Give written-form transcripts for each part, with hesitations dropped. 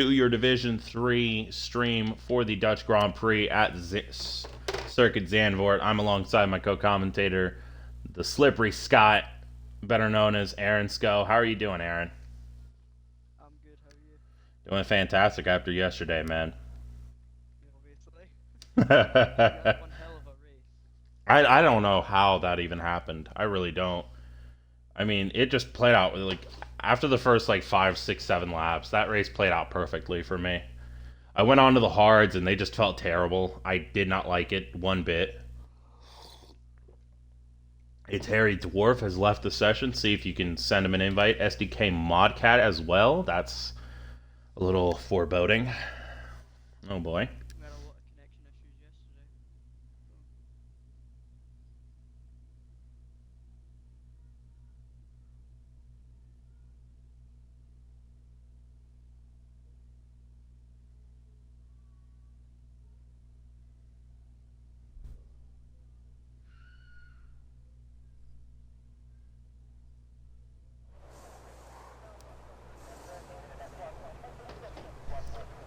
To your Division 3 stream for the Dutch Grand Prix at Circuit Zandvoort. I'm alongside my co-commentator, the Slippery Scott, better known as Aaron Sco. How are you doing, Aaron? I'm good, how are you? Doing fantastic after yesterday, man. Obviously. We had I, one hell of a race. I don't know how that even happened. I really don't. I mean, it just played out like after the first like 5, 6, 7 laps, that race played out perfectly for me. I went on to the hards and they just felt terrible. I did not like it one bit. It's Harry Dwarf has left the session. See if you can send him an invite. SDK Modcat as well. That's a little foreboding. Oh boy. We had a lot of connection issues yesterday.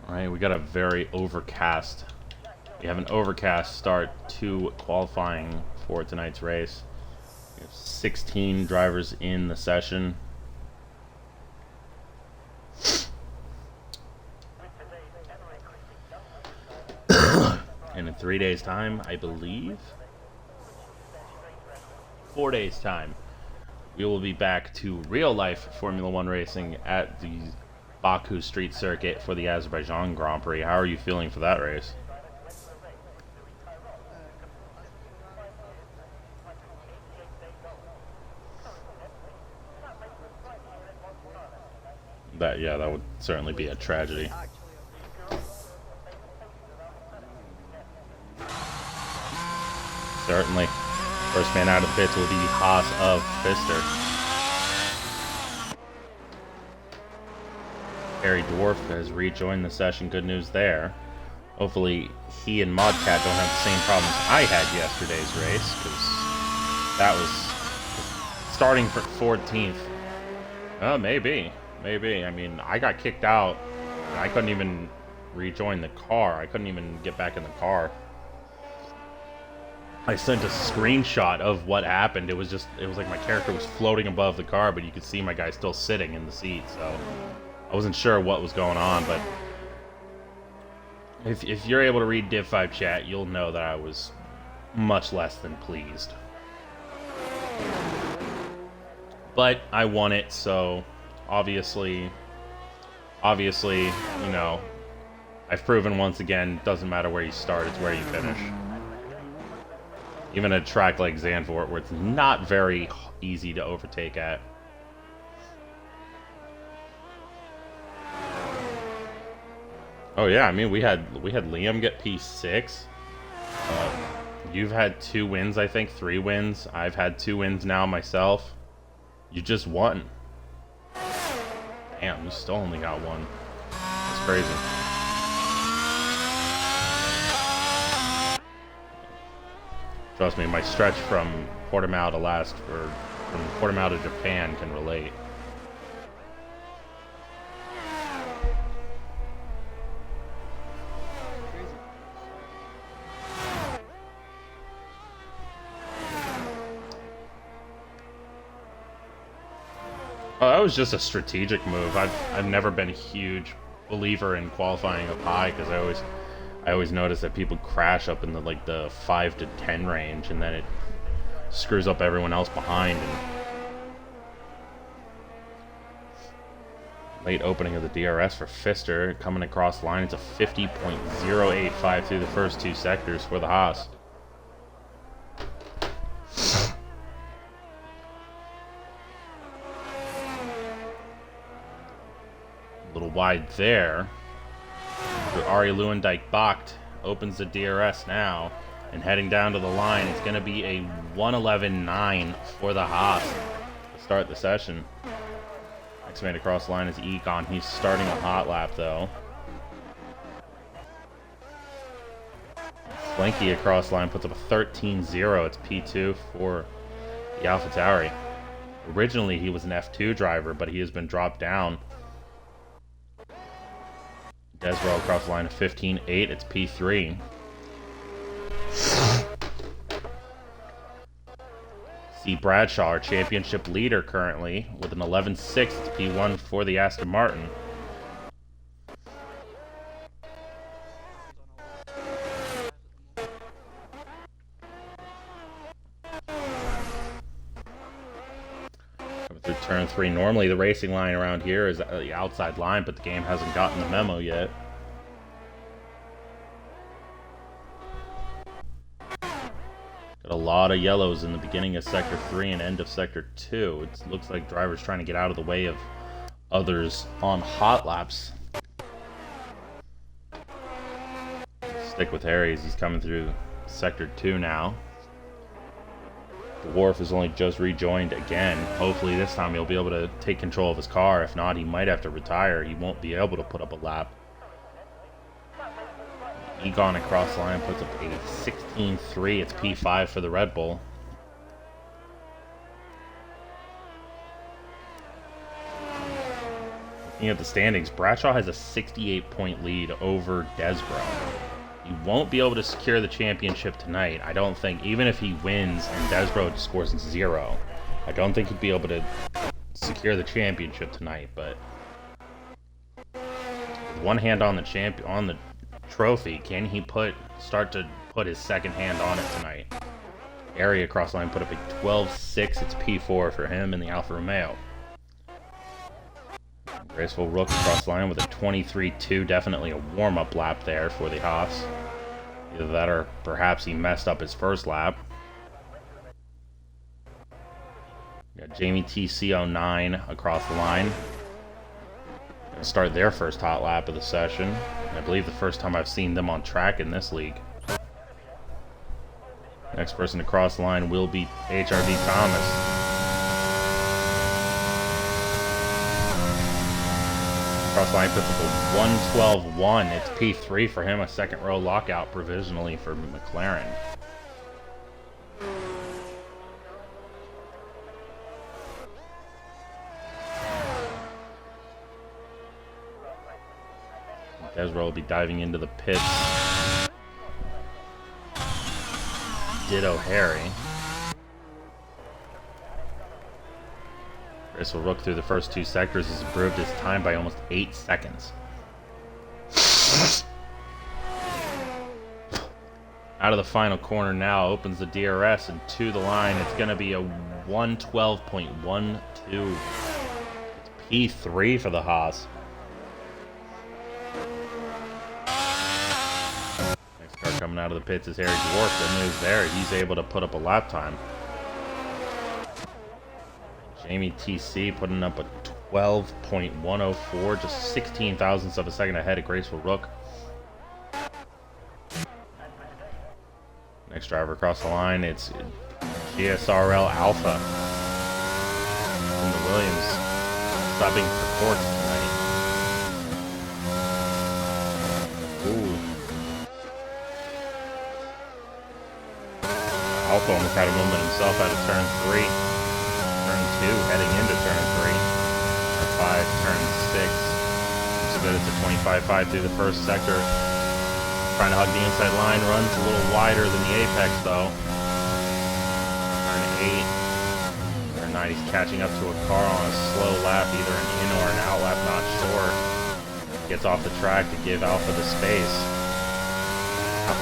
Alright, we got a very overcast. We have an overcast start to qualifying for tonight's race. We have 16 drivers in the session. And in 3 days' time, I believe, 4 days' time, we will be back to real-life Formula One racing at the Baku Street Circuit for the Azerbaijan Grand Prix. How are you feeling for that race? That would certainly be a tragedy. Actually a race. Certainly. First man out of the pits will be Haas of Pfister. Harry Dwarf has rejoined the session. Good news there. Hopefully he and Modcat don't have the same problems I had yesterday's race, because that was starting for 14th. Oh, maybe. Maybe. I mean, I got kicked out, and I couldn't even rejoin the car. I couldn't even get back in the car. I sent a screenshot of what happened. It was like my character was floating above the car, but you could see my guy still sitting in the seat, so I wasn't sure what was going on, but if you're able to read Div5 chat, you'll know that I was much less than pleased. But I won it, so obviously, you know, I've proven once again, doesn't matter where you start, it's where you finish. Even a track like Zandvoort, where it's not very easy to overtake at. Oh yeah, I mean we had Liam get P6. You've had 2 wins, I think, 3 wins. I've had 2 wins now myself. You just won. Damn, you still only got 1. That's crazy. Trust me, my stretch from Portimao to from Portimao to Japan can relate. Crazy. Oh, that was just a strategic move. I've never been a huge believer in qualifying up high, because I always notice that people crash up in the 5 to 10 range, and then it screws up everyone else behind. And late opening of the DRS for Pfister, coming across the line. It's a 50.085 through the first 2 sectors for the Haas. A little wide there. Ari Lewandijk-Bacht opens the DRS now, and heading down to the line, it's going to be a 1:11.9 for the Haas to start the session. Next man across the line is Econ. He's starting a hot lap, though. Slinky across the line puts up a 13.0. It's P2 for the AlphaTauri. Originally, he was an F2 driver, but he has been dropped down. Desbro across the line of 15.8. It's P3. See Bradshaw, our championship leader currently, with an 11.6. It's P1 for the Aston Martin. Coming through turn 3. Normally the racing line around here is the outside line, but the game hasn't gotten the memo yet. Got a lot of yellows in the beginning of Sector 3 and end of Sector 2. It looks like drivers trying to get out of the way of others on hot laps. Stick with Harry as he's coming through Sector 2 now. Dwarf has only just rejoined again. Hopefully this time he'll be able to take control of his car. If not, he might have to retire. He won't be able to put up a lap. Egon across the line puts up a 16.3. It's P5 for the Red Bull. Looking at the standings, Bradshaw has a 68-point lead over Desbro. He won't be able to secure the championship tonight, I don't think. Even if he wins and Desbro scores 0, I don't think he'd be able to secure the championship tonight. But with one hand on the trophy, can he start to put his second hand on it tonight? Ari across the line put up a 12.6. It's P4 for him in the Alfa Romeo. Graceful Rook across the line with a 23.2. Definitely a warm-up lap there for the Haas. Either that or perhaps he messed up his first lap. We got Jamie TC09 across the line. Gonna start their first hot lap of the session. I believe the first time I've seen them on track in this league. Next person to cross the line will be HRV Thomas. Cross line puts up a 112.1. It's P3 for him, a second row lockout provisionally for McLaren. Desbro will be diving into the pits. Ditto Harry. Graceful Rook through the first 2 sectors has improved his time by almost 8 seconds. Out of the final corner now, opens the DRS and to the line. It's going to be a 112.12. It's P3 for the Haas. Next car coming out of the pits is Harry Dwarf. Good news there. He's able to put up a lap time. Jamie TC putting up a 12.104, just 16 thousandths of a second ahead of Graceful Rook. Next driver across the line, it's GSRL Alpha from the Williams, stopping for course tonight. Ooh. Alpha almost had a moment himself out of turn 3. Turn 2, heading into turn 3. Turn 5, turn 6. Looks good. It's a 25.5 through the first sector. Trying to hug the inside line. Runs a little wider than the apex, though. Turn 8. Turn 9, he's catching up to a car on a slow lap, either an in or an out lap, not sure. Gets off the track to give Alpha the space.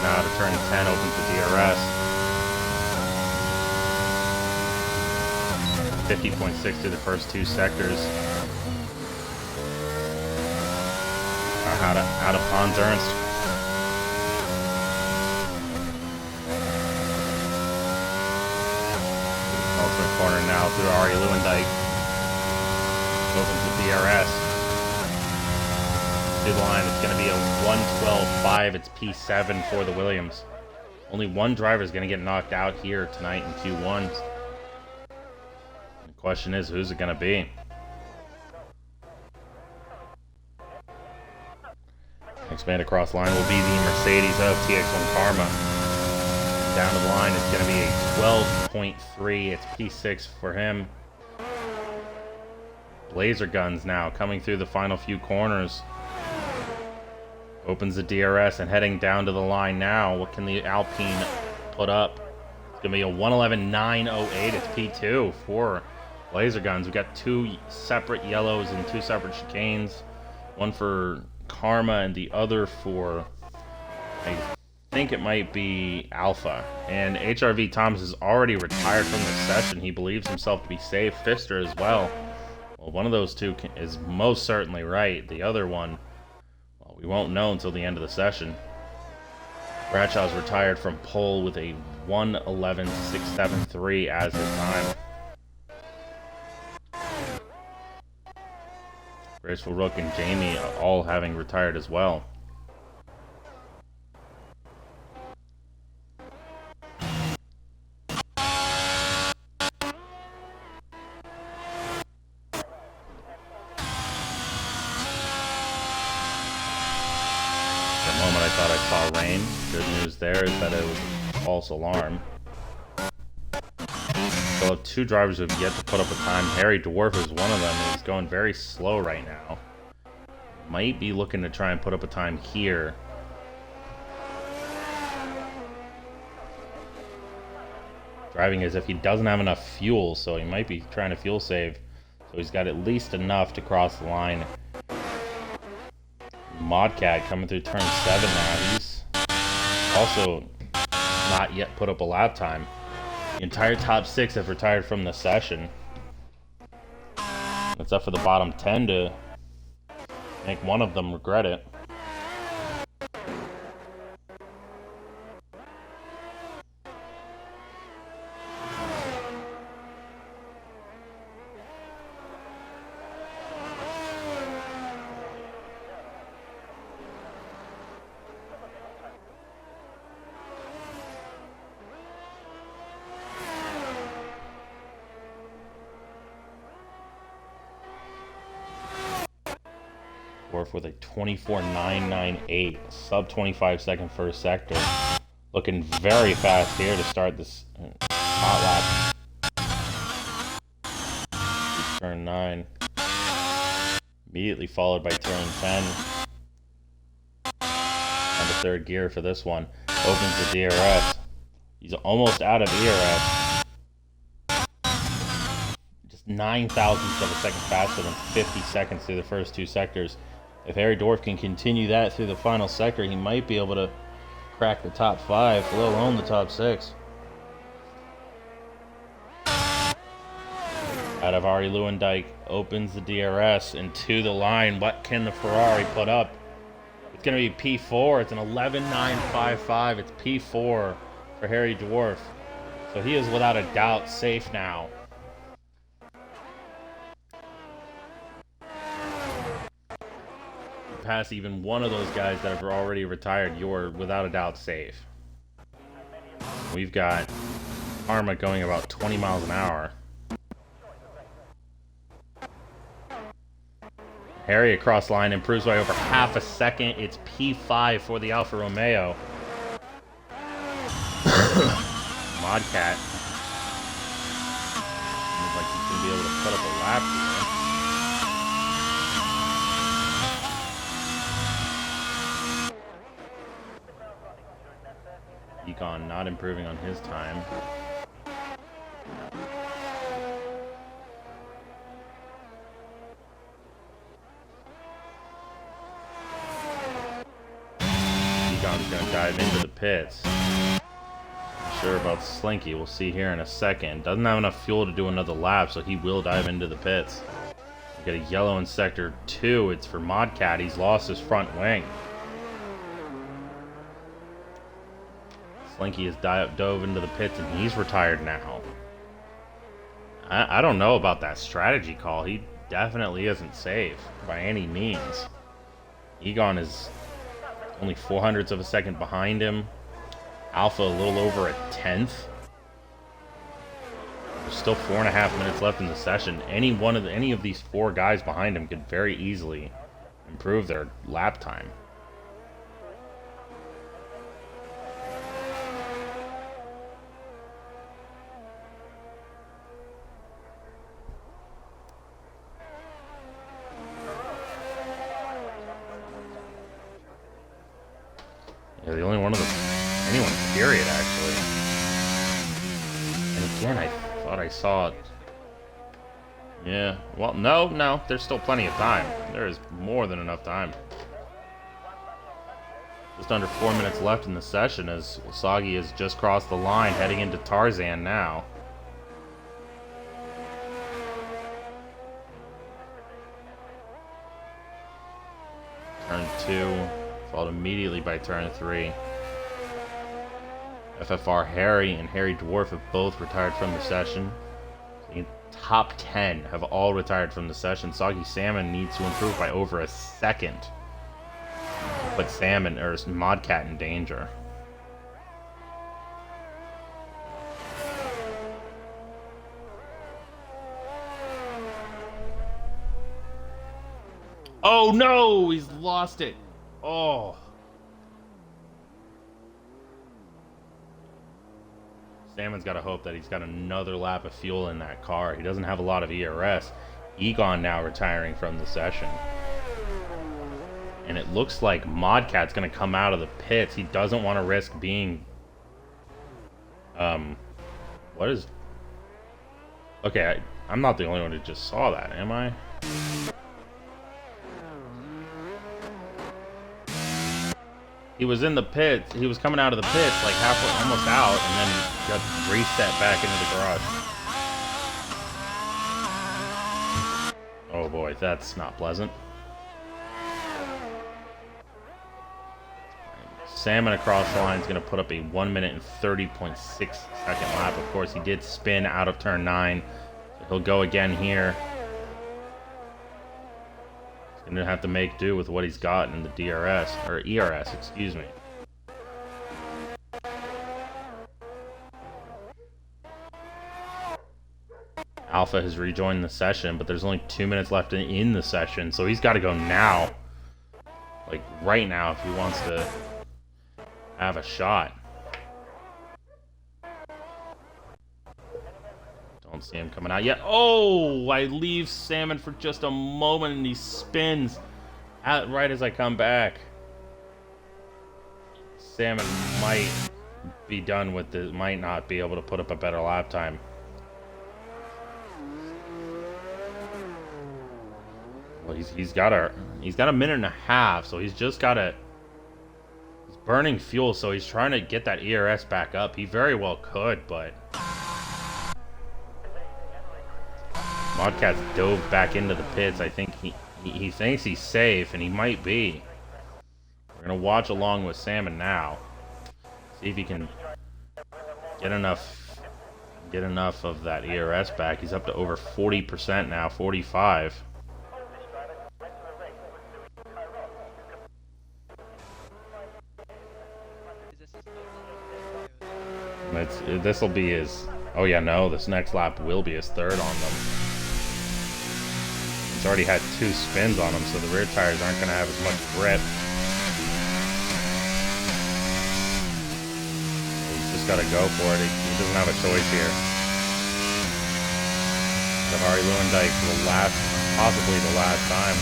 Now to turn 10, opens the DRS. 50.6 through the first 2 sectors. Out of Hans Ernst. Ultimate corner now through Ari Lewandijk. Opens the DRS. To the line, it's going to be a 112.5. It's P7 for the Williams. Only one driver is going to get knocked out here tonight in Q1. Question is, who's it going to be? Next man across the line will be the Mercedes of TX1 Karma. Down to the line, it's going to be a 12.3. It's P6 for him. Laser guns now coming through the final few corners. Opens the DRS and heading down to the line now. What can the Alpine put up? It's going to be a 111.908. It's P2 for laser guns. We've got 2 separate yellows and 2 separate chicanes. One for Karma and the other for, I think it might be Alpha. And HRV Thomas is already retired from the session. He believes himself to be safe. Pfister as well. Well, one of those two is most certainly right. The other one, well, we won't know until the end of the session. Bradshaw's retired from pole with a 111.673 as his time. Graceful Rook and Jamie all having retired as well. I thought I saw rain. Good news there is that it was a false alarm. Still have 2 drivers who have yet to put up a time. Harry Dwarf is one of them. He's going very slow right now. Might be looking to try and put up a time here. Driving as if he doesn't have enough fuel, so he might be trying to fuel save. So he's got at least enough to cross the line. Modcat coming through turn 7 now. He's also not yet put up a lap time. The entire top 6 have retired from the session. It's up for the bottom 10 to make one of them regret it. With a 24.998, sub 25 second first sector. Looking very fast here to start this hot lap. Turn 9. Immediately followed by turn 10. And the third gear for this one. Opens the DRS. He's almost out of ERS. Just 9 thousandths of a second faster than 50 seconds through the first 2 sectors. If Harry Dwarf can continue that through the final sector, he might be able to crack the top 5, let alone the top 6. Out of Ari Lewandijk opens the DRS into the line. What can the Ferrari put up? It's going to be P4. It's an 11.955. It's P4 for Harry Dwarf. So he is without a doubt safe now. Pass even one of those guys that have already retired, you're without a doubt safe. We've got Karma going about 20 miles an hour. Harry across line improves by over half a second. It's P5 for the Alfa Romeo. Modcat looks like he's going to be able to put up a lap here. Econ not improving on his time. Econ's going to dive into the pits. Not sure about Slinky. We'll see here in a second. Doesn't have enough fuel to do another lap, so he will dive into the pits. We get a yellow in sector 2. It's for Modcat. He's lost his front wing. Slinky has dove into the pits and he's retired now. I don't know about that strategy call. He definitely isn't safe by any means. Egon is only 0.04 of a second behind him. Alpha a little over a 10th. There's still 4.5 minutes left in the session. Any of these 4 guys behind him could very easily improve their lap time. Yeah, the only one of them. Anyone, period, actually. And again, I thought I saw. Yeah, well, no, there's still plenty of time. There is more than enough time. Just under 4 minutes left in the session as Usagi has just crossed the line, heading into Tarzan now. Turn 2, followed immediately by turn 3. FFR Harry and Harry Dwarf have both retired from the session. The top 10 have all retired from the session. Soggy Salmon needs to improve by over a second. But Salmon, or Modcat, in danger. Oh no! He's lost it! Oh. Salmon's got to hope that he's got another lap of fuel in that car. He doesn't have a lot of ERS. Egon now retiring from the session. And it looks like Modcat's going to come out of the pits. He doesn't want to risk being... What is... Okay, I'm not the only one who just saw that, am I? He was in the pits. He was coming out of the pits, like halfway, almost out, and then got reset back into the garage. Oh boy, that's not pleasant. Salmon across the line is going to put up a 1 minute and 30.6 second lap. Of course, he did spin out of turn 9. So he'll go again here. He's going to have to make do with what he's got in the DRS, or ERS, excuse me. Alpha has rejoined the session, but there's only 2 minutes left in the session, so he's got to go now. Like, right now, if he wants to have a shot. Don't see him coming out yet. Oh, I leave Salmon for just a moment and he spins out right as I come back. Salmon might be done with this, might not be able to put up a better lap time. Well, he's got a minute and a half, so he's just got to... burning fuel, so he's trying to get that ERS back up. He very well could, but Modcat's dove back into the pits. I think he thinks he's safe, and he might be. We're gonna watch along with Salmon now, see if he can get enough of that ERS back. He's up to over 40% now, 45. This will be his... Oh yeah, no, this next lap will be his third on them. He's already had 2 spins on him, so the rear tires aren't going to have as much grip. He's just got to go for it. He doesn't have a choice here. Zahari Lewandike for the last, possibly the last time.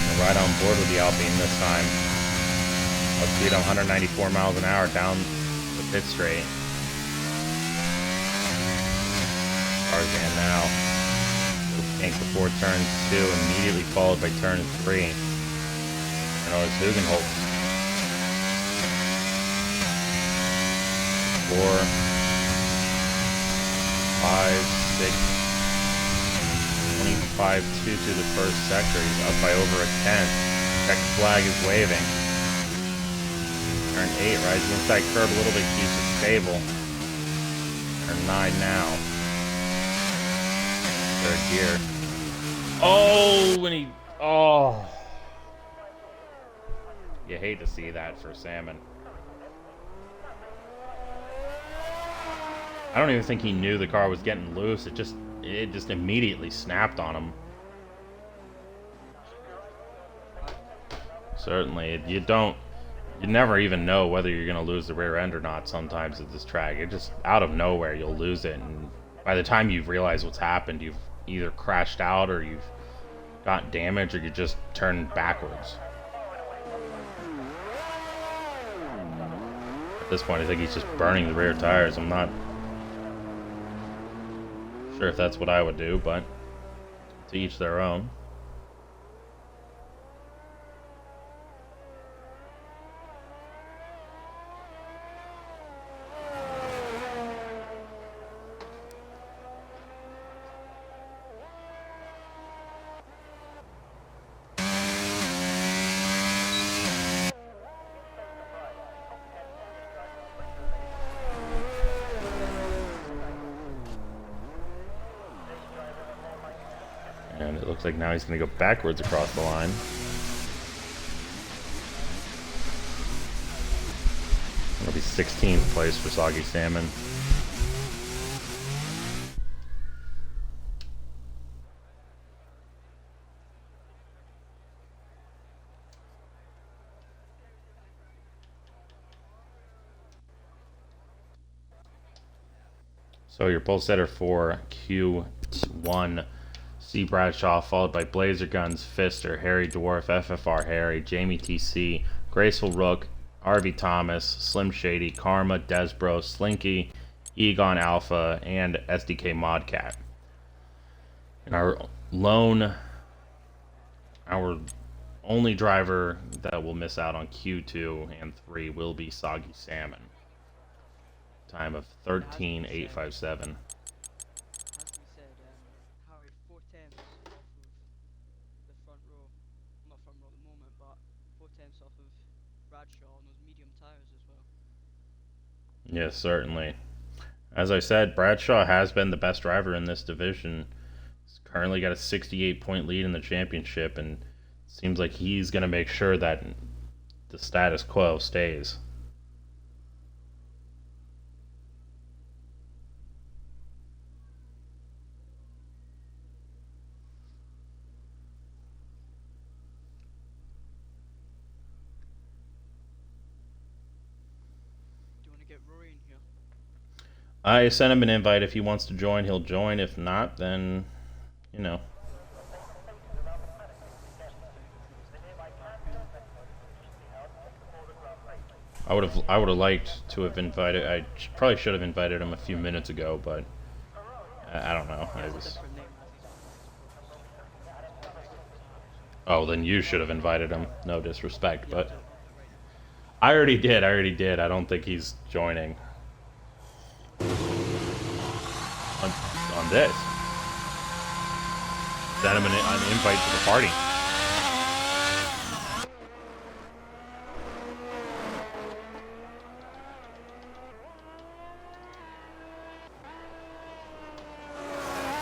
They're right on board with the Alpine this time. Outspeed 194 miles an hour down the pit straight. Tarzan now. Tank before turn 2, immediately followed by turn 3. And it was Hugenholtz. 4, 5, 6, 25-2 to the first sector. He's up by over a tenth. Check flag is waving. Turn 8, rises inside curb a little bit, keeps it stable. Turn 9 now. Third gear. Oh, when he... Oh. You hate to see that for Salmon. I don't even think he knew the car was getting loose. It just immediately snapped on him. Certainly, you never even know whether you're going to lose the rear end or not sometimes at this track. It just, out of nowhere, you'll lose it. And by the time you've realized what's happened, you've either crashed out or you've got damage or you just turned backwards. At this point, I think he's just burning the rear tires. I'm not sure if that's what I would do, but to each their own. And it looks like now he's going to go backwards across the line. It'll be 16th place for Soggy Salmon. So your pole setter for Q1, C. Bradshaw, followed by Blazer Guns, Fister, Harry Dwarf, FFR Harry, Jamie TC, Graceful Rook, RV Thomas, Slim Shady, Karma, Desbro, Slinky, Egon Alpha, and SDK Modcat. And our only driver that will miss out on Q2 and 3 will be Soggy Salmon. Time of 13.857. As we said, Harry 4 tenths off of the front row. Not front row at the moment, but 4 tenths off of Bradshaw on those medium tires as well. Yes, certainly. As I said, Bradshaw has been the best driver in this division. He's currently got a 68-point lead in the championship, and it seems like he's going to make sure that the status quo stays. I sent him an invite. If he wants to join, he'll join. If not, then, you know. I would have liked to have invited. I probably should have invited him a few minutes ago, but I don't know. Oh, then you should have invited him. No disrespect, but I already did. I don't think he's joining. On this. Send him an invite to the party.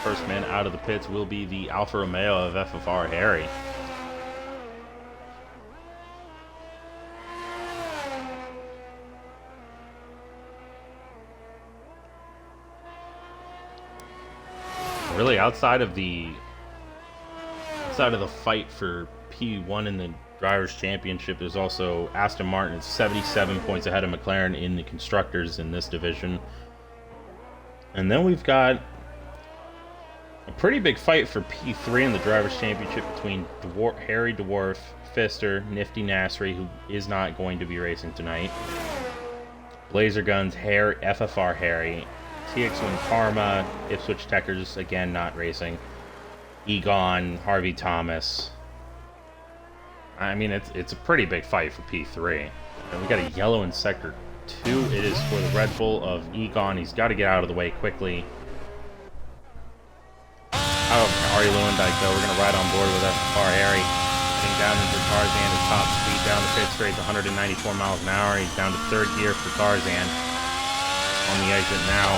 First man out of the pits will be the Alfa Romeo of FFR Harry. Really, outside of the fight for P1 in the Drivers' Championship, there's also Aston Martin is 77 points ahead of McLaren in the Constructors in this division. And then we've got a pretty big fight for P3 in the Drivers' Championship between Harry Dwarf, Fister, Nifty Nasri, who is not going to be racing tonight, Blazer Guns, FFR Harry, TX1 Karma, Ipswich Techers, again not racing, Egon, Harvey Thomas. I mean, it's a pretty big fight for P3. And we got a yellow in Sector 2. It is for the Red Bull of Egon. He's got to get out of the way quickly. Ari Lewandike, though, we're going to ride on board with FFR Harry. Heading down into Tarzan at top speed down the pit straight to 194 miles an hour. He's down to third gear for Tarzan. On the exit now.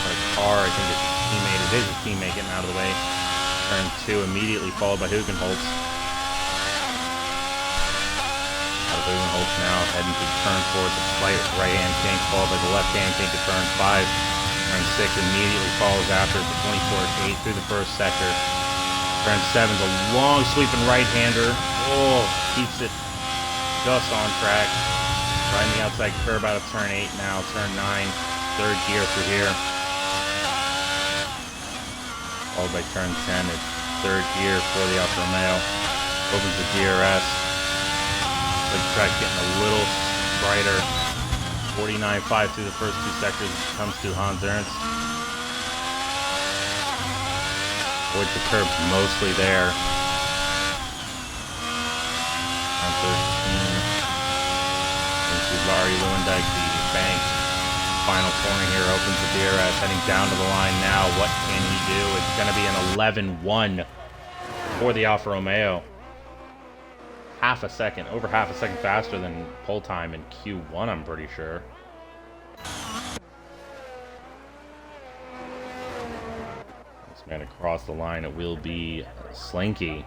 A car, I think it's his teammate. It is his teammate getting out of the way. Turn 2 immediately followed by Hugenholtz. Out of Hugenholtz now, heading to turn 4 with the slight right-hand kink, followed by the left-hand kink at turn 5. Turn 6 immediately follows after the 24-8 through the first sector. Turn 7's a long sweeping right-hander. Oh, keeps it just on track. Right in the outside curb out of turn 8 now. Turn 9, third gear through here. Followed by turn 10, it's third gear for the Alfa Romeo. Opens the DRS. The track's getting a little brighter. 49.5 through the first two sectors comes to Hans Ernst. Avoids the curbs mostly there. On 13. Into Larry Lewandijk, the bank. Final corner here opens the DRS, heading down to the line now. What can he do? It's going to be an 11-1 for the Alfa Romeo. Over half a second faster than pole time in Q1, I'm pretty sure. This man across the line, it will be Slinky.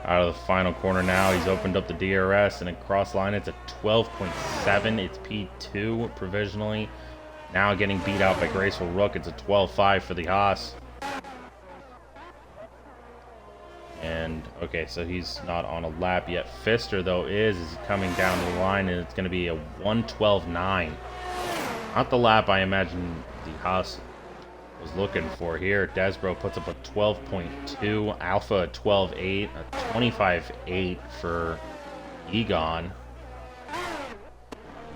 Out of the final corner now, he's opened up the DRS, and across the line it's a 12.7. It's P2 provisionally. Now getting beat out by Graceful Rook. It's a 12.5 for the Haas. And, okay, so he's not on a lap yet. Pfister, though, is coming down the line, and it's going to be a 1:12.9. Not the lap I imagine the Haas was looking for here. Desbro puts up a 12.2. Alpha a 12.8. A 25.8 for Egon.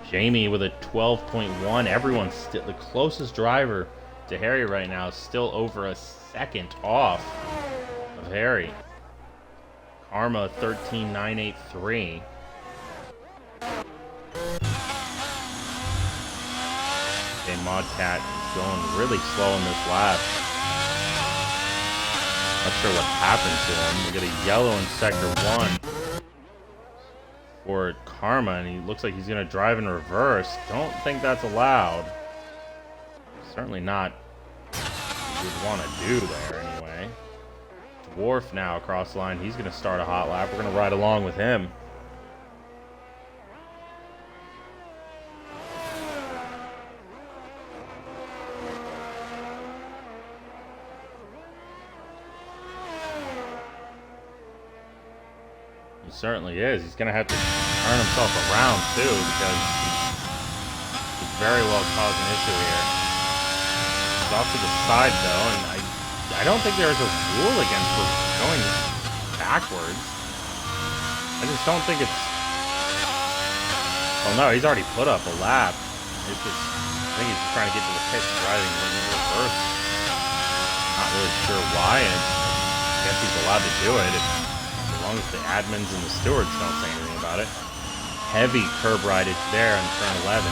Jamie with a 12.1. Everyone's still, the closest driver to Harry right now is still over a second off of Harry. Karma 13.983. Okay, Modcat is going really slow in this lap. Not sure what happened to him. We get a yellow in sector 1 for Karma, and he looks like he's going to drive in reverse. Don't think that's allowed. Certainly not what you'd want to do there anyway. Dwarf now across the line. He's going to start a hot lap. We're going to ride along with him. He certainly is. He's going to have to turn himself around too, because he's very well caused an issue here. He's off to the side though, and I don't think there's a rule against going backwards. I just don't think it's... Oh no, he's already put up a lap. It's just, I think he's just trying to get to the pit driving in reverse. Not really sure why, and I guess he's allowed to do it as long as the admins and the stewards don't say anything about it. Heavy curb rideage there on turn 11.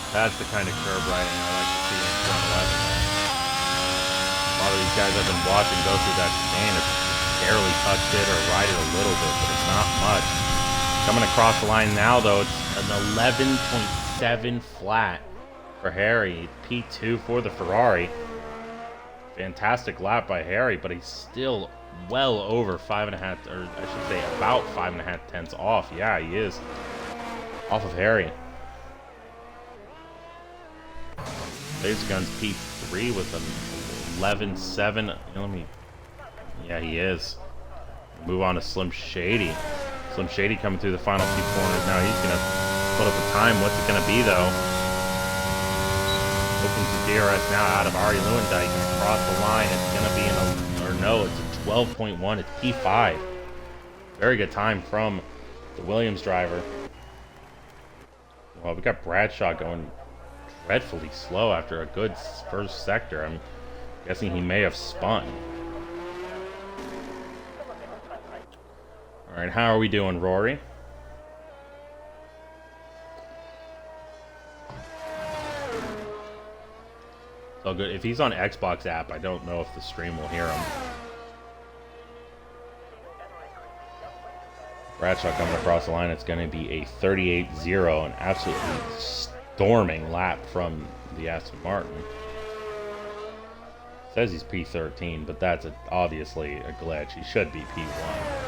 That's the kind of curb riding I like to see in turn 11. A lot of these guys I've been watching go through that chicane have barely touched it or ride it a little bit, but it's not much. Coming across the line now, though, it's an 11.7 flat for Harry. P2 for the Ferrari. Fantastic lap by Harry, but he's still well over 5.5, or I should say about 5.5 tenths off. Yeah, he is. Off of Harry. Laser Guns P3 with an 11.7. Yeah, he is. Move on to Slim Shady. Slim Shady coming through the final few corners now. He's going to put up a time. What's it going to be, though? Opens the DRS now out of Ari Lewandijk. Across the line, it's going to be it's a 12.1. It's P5. Very good time from the Williams driver. Well, we got Bradshaw going dreadfully slow after a good first sector. I'm guessing he may have spun. All right, how are we doing, Rory? So good. If he's on Xbox app, I don't know if the stream will hear him. Bradshaw coming across the line. It's going to be a 38.0, an absolutely storming lap from the Aston Martin. Says he's P13, but that's obviously a glitch. He should be P1.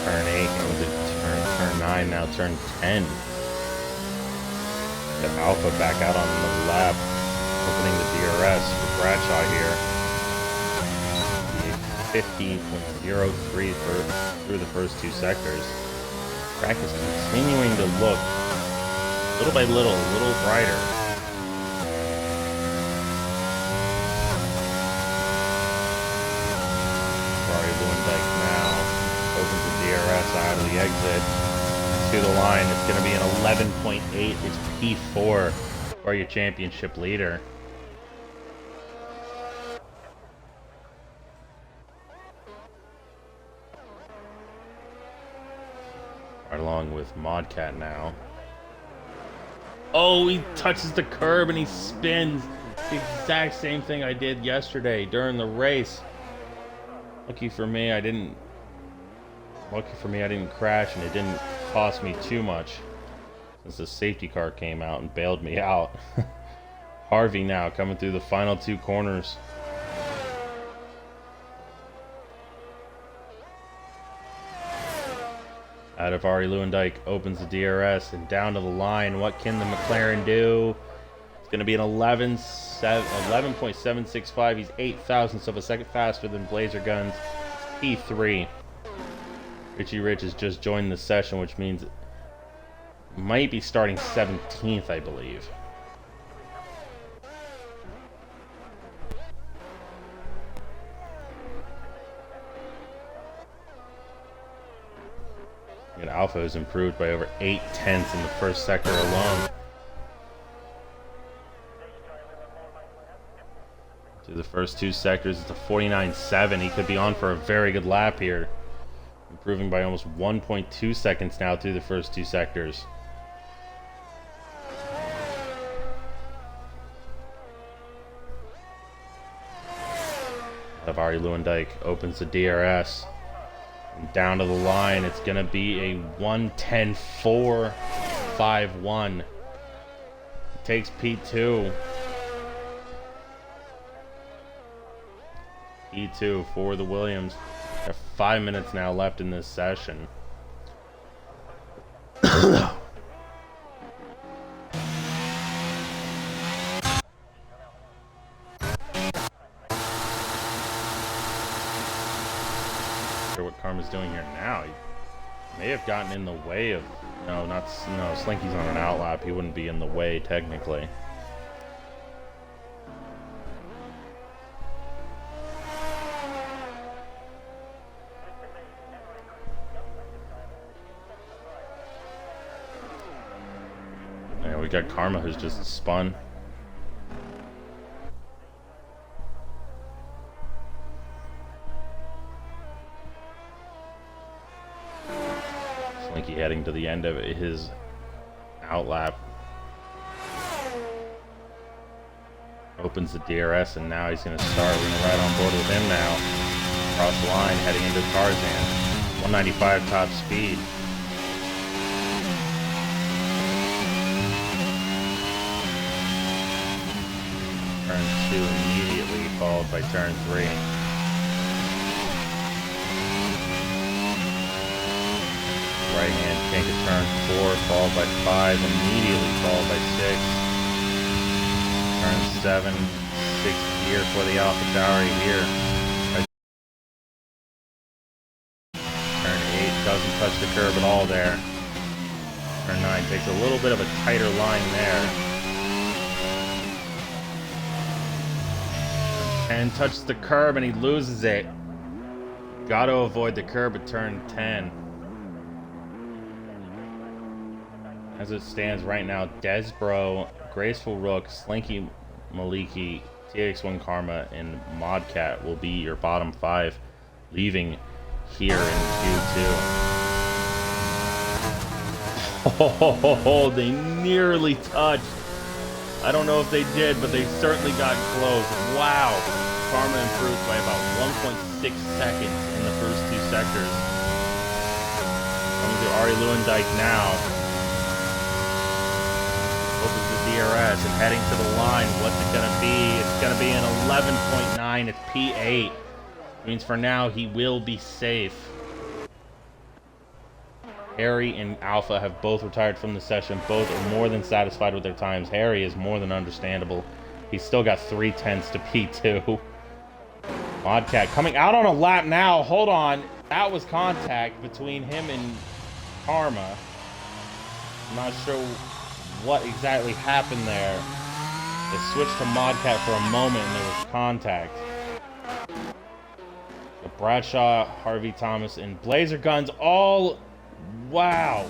Turn 8 going to turn 9, now turn 10. Got Alpha back out on the lap, opening the DRS for Bradshaw here. 50.03 through the first two sectors. Track is continuing to look little by little a little brighter. Lewandijk now opens the DRS out of the exit to the line. It's going to be an 11.8. It's P4 for your championship leader. Right along with Modcat now. Oh, he touches the curb and he spins. The exact same thing I did yesterday during the race. Lucky for me, I didn't crash, and it didn't cost me too much since the safety car came out and bailed me out. Harvey now coming through the final two corners. Out of Arie Luyendyk opens the DRS and down to the line. What can the McLaren do? It's going to be an 11.765. He's 8 thousandths of a second faster than Blazer Guns. P3. Richie Rich has just joined the session, which means might be starting 17th, I believe. And Alpha has improved by over 8 tenths in the first sector alone. Through the first two sectors, it's a 49.7. He could be on for a very good lap here. Improving by almost 1.2 seconds now through the first two sectors. Arie Luyendyk opens the DRS. And down to the line, it's going to be a 1:10.451. Takes P2. P2 for the Williams. Got 5 minutes now left in this session. What Karma's doing here now, he may have gotten in the way of no Slinky's on an outlap. He wouldn't be in the way technically. Yeah, we got Karma who's just spun. Slinky heading to the end of his outlap. Opens the DRS and now he's going to start. We're going to ride on board with him now. Across the line, heading into Tarzan. 195 top speed. Turn 2 immediately, followed by turn 3. Right hand kink at turn 4, followed by 5, immediately followed by 6. Turn 7, 6th gear for the AlphaTauri here. Turn 8 doesn't touch the curb at all there. Turn 9 takes a little bit of a tighter line there. And touches the curb and he loses it. Got to avoid the curb at turn 10. As it stands right now, Desbro, Graceful Rook, Slinky Maliki, TX1 Karma, and Modcat will be your bottom 5, leaving here in Q2. Oh, they nearly touched. I don't know if they did, but they certainly got close. Wow. Karma improved by about 1.6 seconds in the first two sectors. Coming to Arie Luyendyk now. Opens the DRS and heading to the line. What's it going to be? It's going to be an 11.9. It's P8. Means for now he will be safe. Harry and Alpha have both retired from the session. Both are more than satisfied with their times. Harry is more than understandable. He's still got 3/10 to P2. Modcat coming out on a lap now. Hold on. That was contact between him and Karma. I'm not sure what exactly happened there. They switched to Modcat for a moment and there was contact. But Bradshaw, Harvey Thomas, and Blazer Guns all... Wow.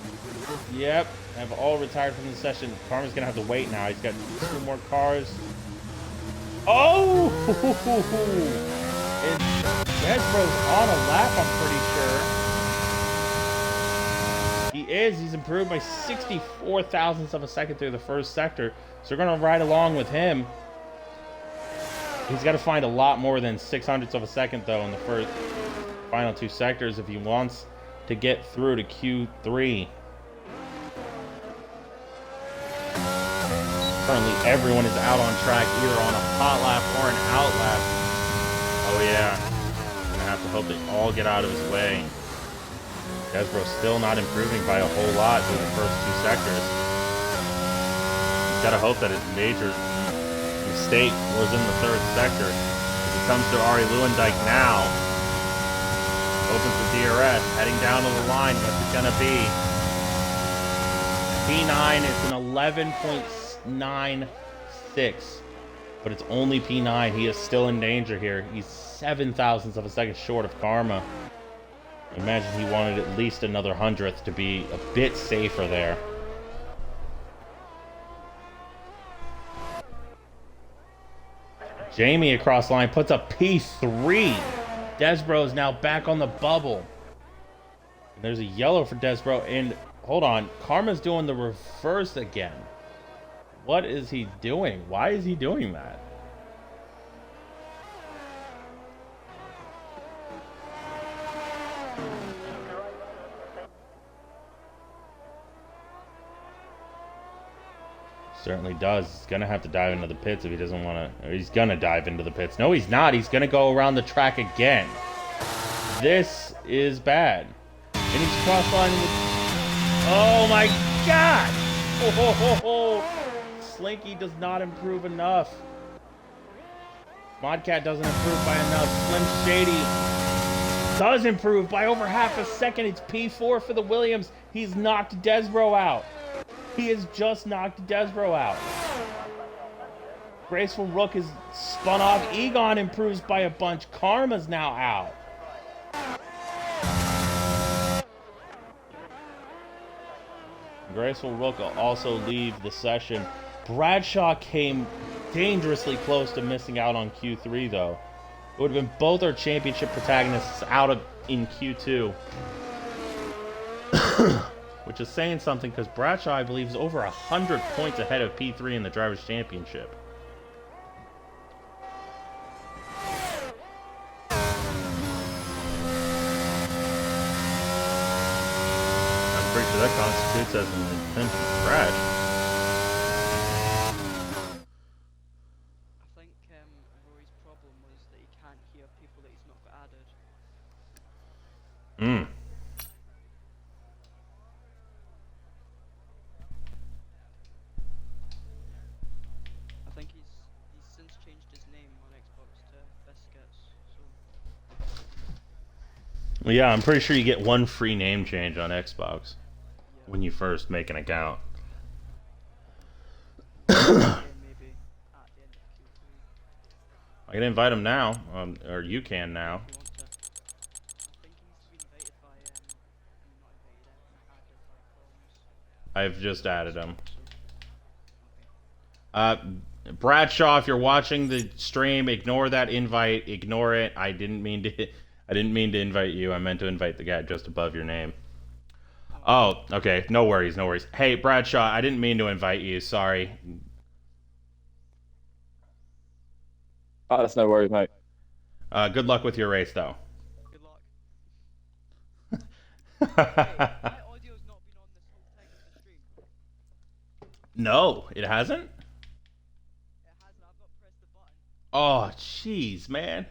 Yep. Have all retired from the session. Karma's going to have to wait now. He's got 2 more cars. Oh! And Desbro's on a lap, I'm pretty sure. He is. He's improved by 64 thousandths of a second through the first sector. So we're going to ride along with him. He's got to find a lot more than 600ths of a second, though, in the final 2 sectors if he wants to get through to Q3. Currently, everyone is out on track, either on a hot lap or an out lap. Oh yeah, gonna have to hope they all get out of his way. Desbro's still not improving by a whole lot through the first 2 sectors. He's gotta hope that his major mistake was in the 3rd sector. As he comes to Ari Lewandijk now, opens the DRS, heading down to the line. What's it gonna be? P9 is an 11.96, but it's only P9. He is still in danger here. He's 7 thousandths of a second short of Karma. Imagine he wanted at least another 100th to be a bit safer there. Jamie across line puts up P3. Desbro is now back on the bubble. And there's a yellow for Desbro. And hold on, Karma's doing the reverse again. What is he doing? Why is he doing that? Certainly does. He's gonna have to dive into the pits if he doesn't want to. He's gonna dive into the pits. No, he's not. He's gonna go around the track again. This is bad. And he's crosslining with... Oh my God! Oh. Slinky does not improve enough. Modcat doesn't improve by enough. Slim Shady does improve by over half a second. It's P4 for the Williams. He's knocked Desbro out. He has just knocked Desbro out. Graceful Rook is spun off. Egon improves by a bunch. Karma's now out. Graceful Rook will also leave the session. Bradshaw came dangerously close to missing out on Q3, though. It would have been both our championship protagonists in Q2. Which is saying something, because Bradshaw, I believe, is over 100 points ahead of P3 in the Drivers' Championship. I'm pretty sure that constitutes as an intentional crash. I think Rory's problem was that he can't hear people that he's not got added. I think he's since changed his name on Xbox to Biscuits, so... Well, yeah, I'm pretty sure you get 1 free name change on Xbox when you first make an account. Maybe at the end of Q3. I can invite him now, or you can now. If you want to. I think he needs to be invited by, not invited, added by comms. I've just added him. Bradshaw, if you're watching the stream, ignore that invite. Ignore it. I didn't mean to invite you. I meant to invite the guy just above your name. Oh, okay. No worries. Hey, Bradshaw, I didn't mean to invite you. Sorry. Oh, that's no worries, mate. Good luck with your race, though. Good luck. Hey, my audio's not been on this whole time of the stream. No, it hasn't? It hasn't. I've not pressed the button. Oh, jeez, man.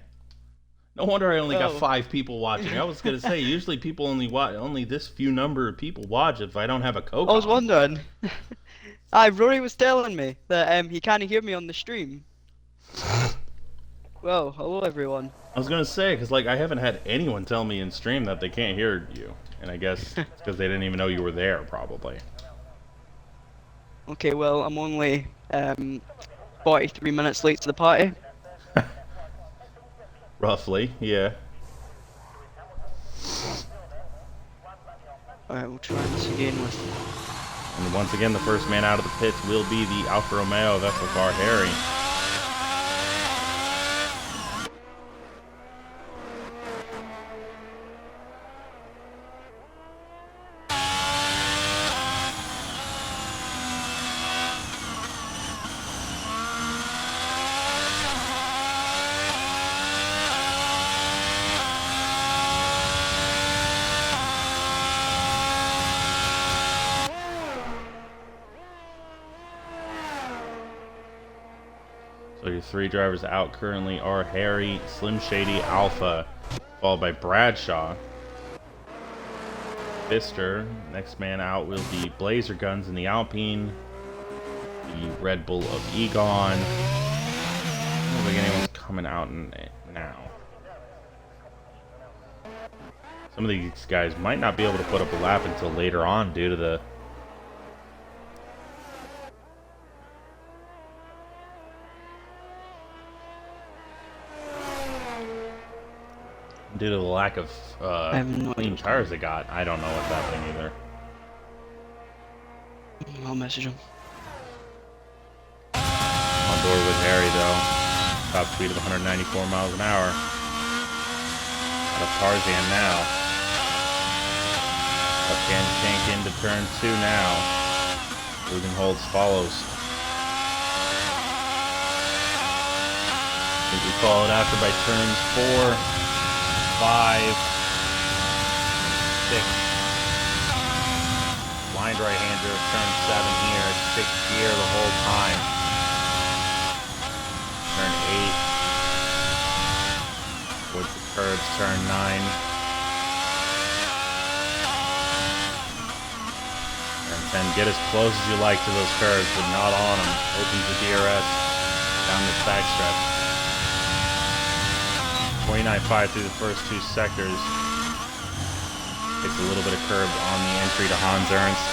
No wonder I only got Oh. 5 people watching. I was gonna say usually people only this few number of people watch if I don't have a coke. I was on. wondering. Rory was telling me that he can't hear me on the stream. Well, hello everyone. I was gonna say because like I haven't had anyone tell me in stream that they can't hear you, and I guess it's because they didn't even know you were there, probably. Okay, well, I'm only 43 minutes late to the party. Roughly, yeah. Alright, we'll try this again with... And once again, the first man out of the pits will be the Alfa Romeo vessel car, Harry. So your 3 drivers out currently are Harry, Slim Shady, Alpha, followed by Bradshaw. Pfister, next man out will be Blazer Guns in the Alpine, the Red Bull of Egon. I don't think anyone's coming out now. Some of these guys might not be able to put up a lap until later on due to the lack of clean tires they got. I don't know what's happening either. I'll message him. On board with Harry though. Top speed of 194 miles an hour. Out of Tarzan now. Left-hand tank into turn 2 now. Moving holds follows. I think we followed after by turns 4, 5, 6. Blind right-hander, turn 7 here. 6th gear the whole time. Turn 8. Towards the curbs, turn 9. Turn 10. Get as close as you like to those curves, but not on them. Opens the DRS down this backstretch. 29.5 through the first 2 sectors. Takes a little bit of curb on the entry to Hans Ernst.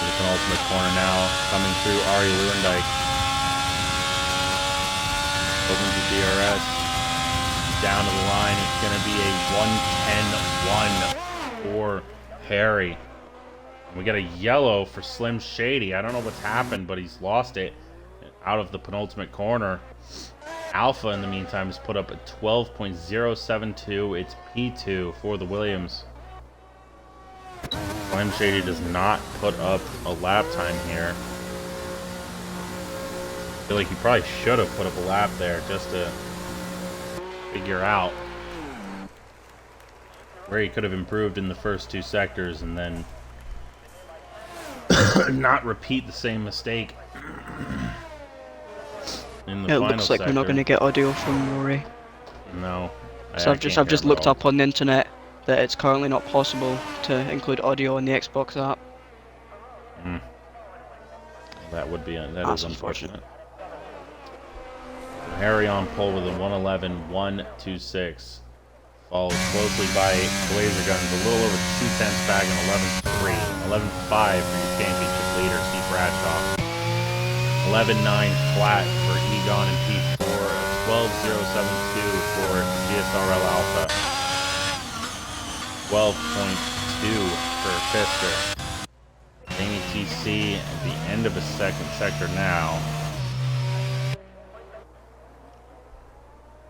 The penultimate corner now, coming through Arie Lewandijk. Opens the DRS. Down to the line, it's going to be a 1:10.1 for Harry. And we got a yellow for Slim Shady. I don't know what's happened, but he's lost it out of the penultimate corner. Alpha, in the meantime, has put up a 12.072. It's P2 for the Williams. Slim Shady does not put up a lap time here. I feel like he probably should have put up a lap there just to figure out where he could have improved in the first 2 sectors and then not repeat the same mistake in the final It looks like sector. we're not going to get audio from Rory. No. So I've just looked up on the internet that it's currently not possible to include audio on the Xbox app. That would be that That's is unfortunate. Harry on pole with a 1:11.126. Followed closely by Blazer Guns, a little over 2 tenths back in 11.3. 11.5 for your championship leader, Steve Bradshaw. 11.9 flat for Egon and P4. 12.072 for GSRL Alpha. 12.2 for Pfister. Jamie TC at the end of a second sector now.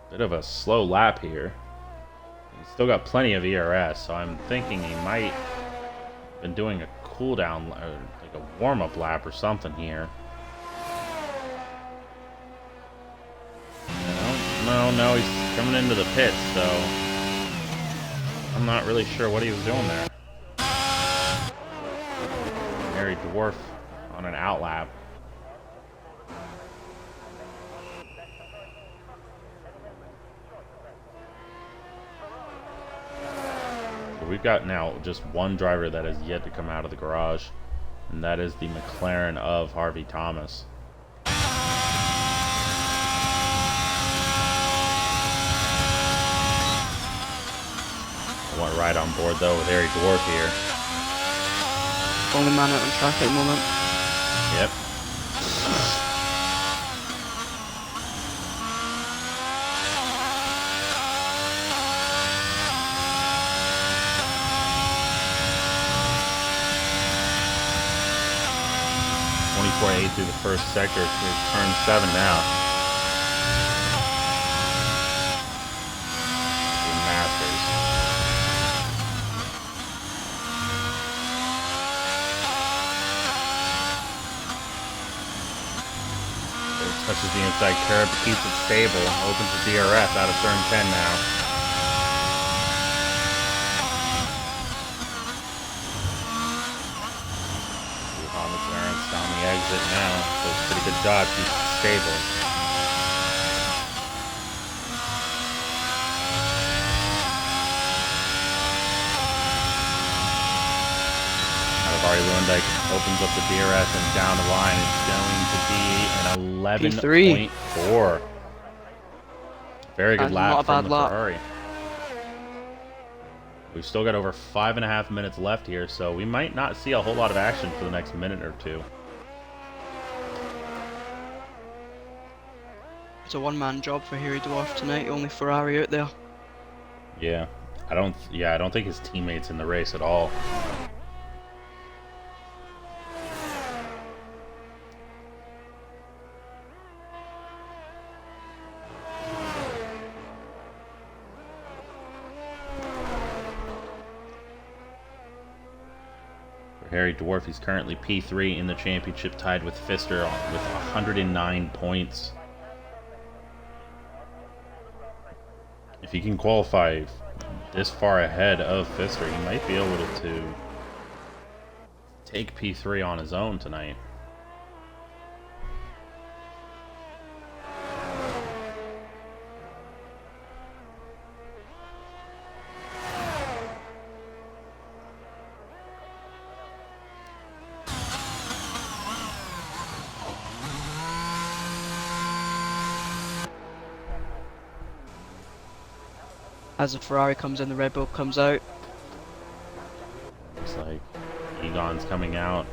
Bit of a slow lap here. He's still got plenty of ERS, so I'm thinking he might have been doing a cool down, like a warm-up lap or something here. No, he's coming into the pits, so I'm not really sure what he was doing there. Harry Dwarf on an outlap. we've got now just one driver that has yet to come out of the garage, and that is the McLaren of Harvey Thomas. I want right on board though with Harry Dwarf here. Only man out on track at the moment. Yep. Through the first sector, through turn 7 now. The Masters. It touches the inside curb, keeps it stable, opens the DRS out of turn 10 now. Down the exit now, so it's a pretty good job, keeps it stable. Alvari Lewandijk opens up the DRS and down the line it's going to be an 11.4. Very good lap from the Ferrari. We've still got over 5.5 minutes left here, so we might not see a whole lot of action for the next minute or two. It's a one-man job for Harry Dwarf tonight. Only Ferrari out there. Yeah, I don't think his teammates in the race at all. Harry Dwarf, he's currently P3 in the championship, tied with Pfister with 109 points. If he can qualify this far ahead of Pfister, he might be able to take P3 on his own tonight. As the Ferrari comes in, the Red Bull comes out. Looks like Egon's coming out.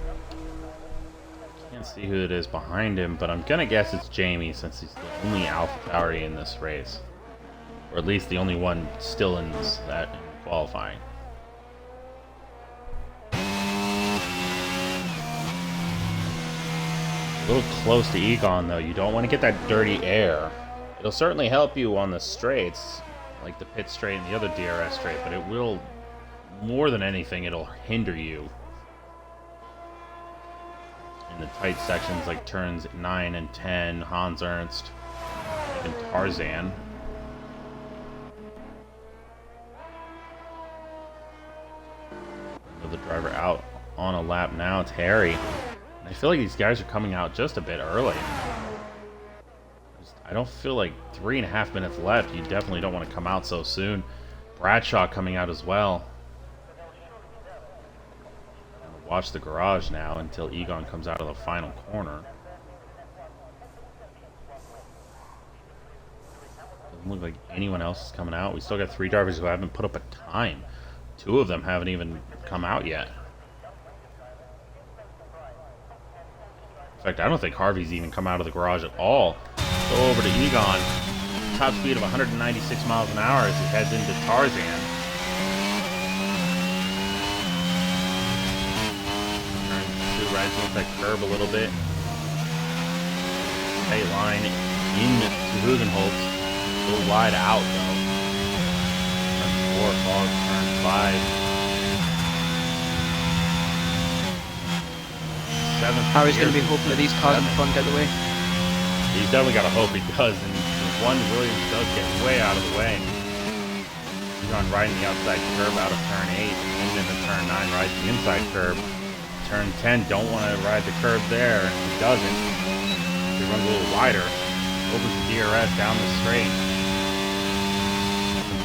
Can't see who it is behind him, but I'm gonna guess it's Jamie since he's the only AlphaTauri in this race. Or at least the only one still in qualifying. A little close to Egon though. You don't want to get that dirty air. It'll certainly help you on the straights, like the pit straight and the other DRS straight, but it will, more than anything, it'll hinder you in the tight sections like turns 9 and 10, Hans Ernst, even Tarzan. The driver out on a lap now, it's Harry. And I feel like these guys are coming out just a bit early. I don't feel like 3.5 minutes left. You definitely don't want to come out so soon. Bradshaw coming out as well. Watch the garage now until Egon comes out of the final corner. Doesn't look like anyone else is coming out. We still got 3 drivers who haven't put up a time. 2 of them haven't even come out yet. In fact, I don't think Harvey's even come out of the garage at all. Go over to Egon. Top speed of 196 miles an hour as he heads into Tarzan. Turns to right towards that curb a little bit. Tight line into Hugenholtz. A little wide out though. Turn 4, Fog, turn 5. Harry's going to be hoping that these cars in front get away. He's definitely got to hope he does, and one Williams does get way out of the way. He's on riding the outside curb out of turn 8, and into turn 9 rides the inside curb. Turn 10, don't want to ride the curb there. He doesn't. He runs a little wider. Opens the DRS down the straight.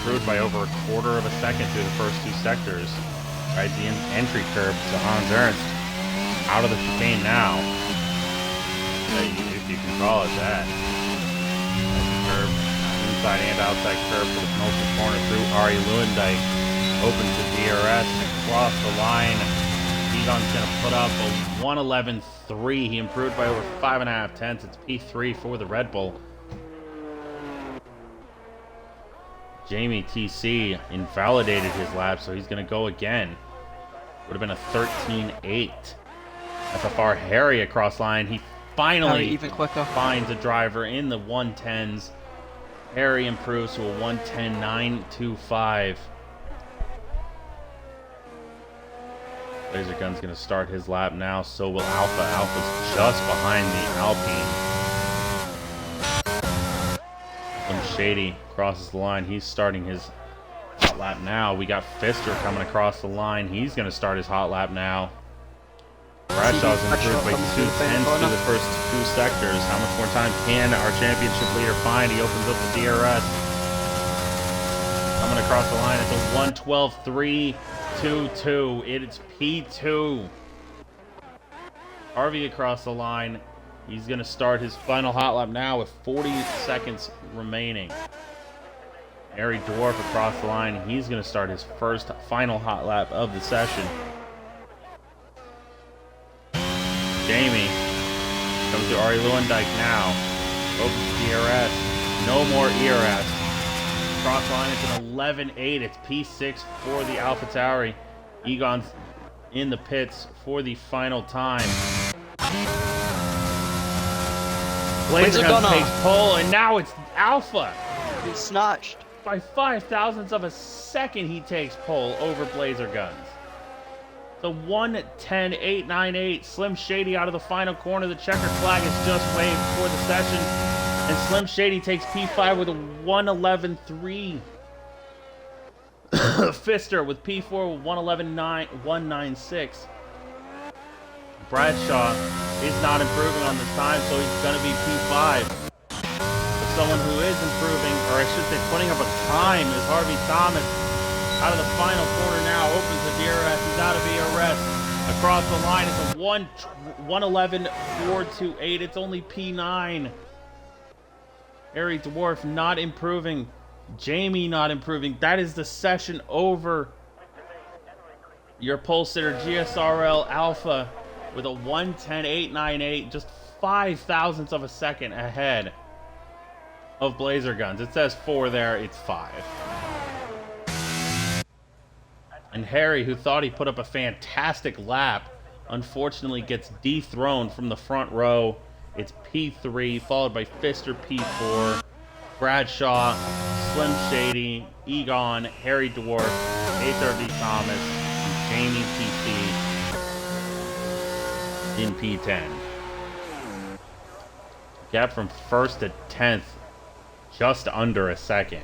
improved by over a quarter of a second through the first 2 sectors. Rides the entry curve to Hans Ernst. Out of the chicane now. If you can call it that. Curve, inside and outside curve for the penultimate corner through Ari Lewandijk. Open to DRS and across the line. Egon's going to put up a 1:11.3. He improved by over 5.5 tenths. It's P3 for the Red Bull. Jamie TC invalidated his lap, so he's going to go again. Would have been a 13.8. FFR Harry across line. He finally even quicker. finds a driver in the 110s. Harry improves to a 1:10.925. Laser Gun's going to start his lap now. So will Alpha. Alpha's just behind the Alpine. Shady crosses the line. He's starting his hot lap now. We got Pfister coming across the line. He's going to start his hot lap now. Bradshaw's improved by 2 tenths through the first 2 sectors. How much more time can our championship leader find? He opens up the DRS. Coming across the line, it's a 1:12.322. It's P2. Harvey across the line. He's going to start his final hot lap now with 40 seconds remaining. Harry Dwarf across the line. He's going to start his first final hot lap of the session. Jamie comes to Ari Lewandijk now. Opens DRS. No more ERS. Cross line, it's an 11.8. It's P6 for the AlphaTauri. Egon's in the pits for the final time. Blazer Guns takes pole, and now it's Alpha. He's snatched. By 5 thousandths of a second, he takes pole over Blazer Guns. The 1:10.898. Slim Shady out of the final corner. The checkered flag is just waved for the session. And Slim Shady takes P5 with a 1:11.3. Pfister with P4 with 1:11.196. Bradshaw is not improving on this time, so he's going to be P5. But someone who is improving, or I should say putting up a time, is Harvey Thomas. Out of the final corner now, opens the DRS, he's out of ERS. Across the line, it's a 1:11.428. It's only P9. Harry Dwarf not improving. Jamie not improving. That is the session over. Your pole sitter GSRL Alpha with a 1:10.898, just 5 thousandths of a second ahead of Blazer Guns. It says 4 there, it's 5. And Harry, who thought he put up a fantastic lap, unfortunately gets dethroned from the front row. It's P3, followed by Pfister P4, Bradshaw, Slim Shady, Egon, Harry Dwarf, HRD Thomas, and Jamie TC in P10. Gap from 1st to 10th, just under a second.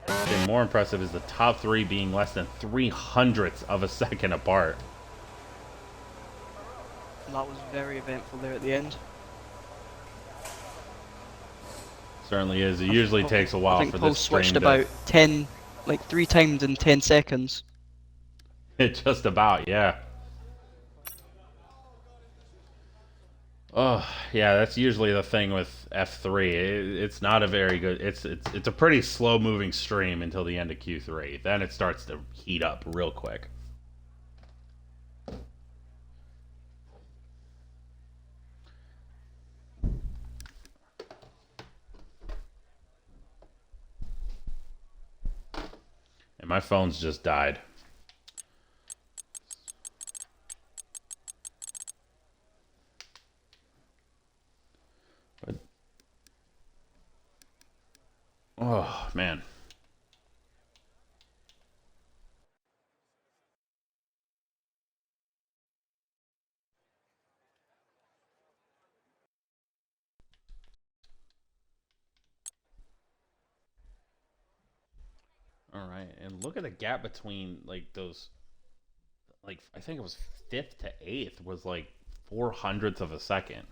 And more impressive is the top 3 being less than 300ths of a second apart. That was very eventful there at the end. Certainly is. It usually takes a while I think for Paul this stream switched to... about 10, like 3 times in 10 seconds. Just about, yeah. Oh, yeah, that's usually the thing with F3. It's not a very good... It's a pretty slow-moving stream until the end of Q3. Then it starts to heat up real quick. And my phone's just died. But... Oh, man. All right, and look at the gap between like those, like I think it was 5th to 8th was like 0.04 of a second.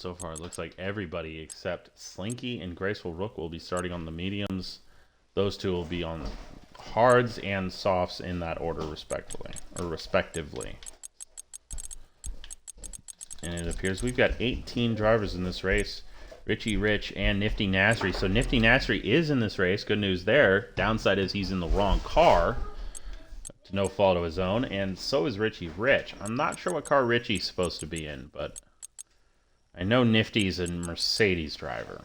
so far it looks like everybody except Slinky and Graceful Rook will be starting on the mediums. Those two will be on hards and softs in that order respectively. And it appears we've got 18 drivers in this race. Richie Rich and Nifty Nasri. So Nifty Nasri is in this race. Good news there. Downside is he's in the wrong car. To no fault of his own. And so is Richie Rich. I'm not sure what car Richie's supposed to be in, but I know Nifty's a Mercedes driver.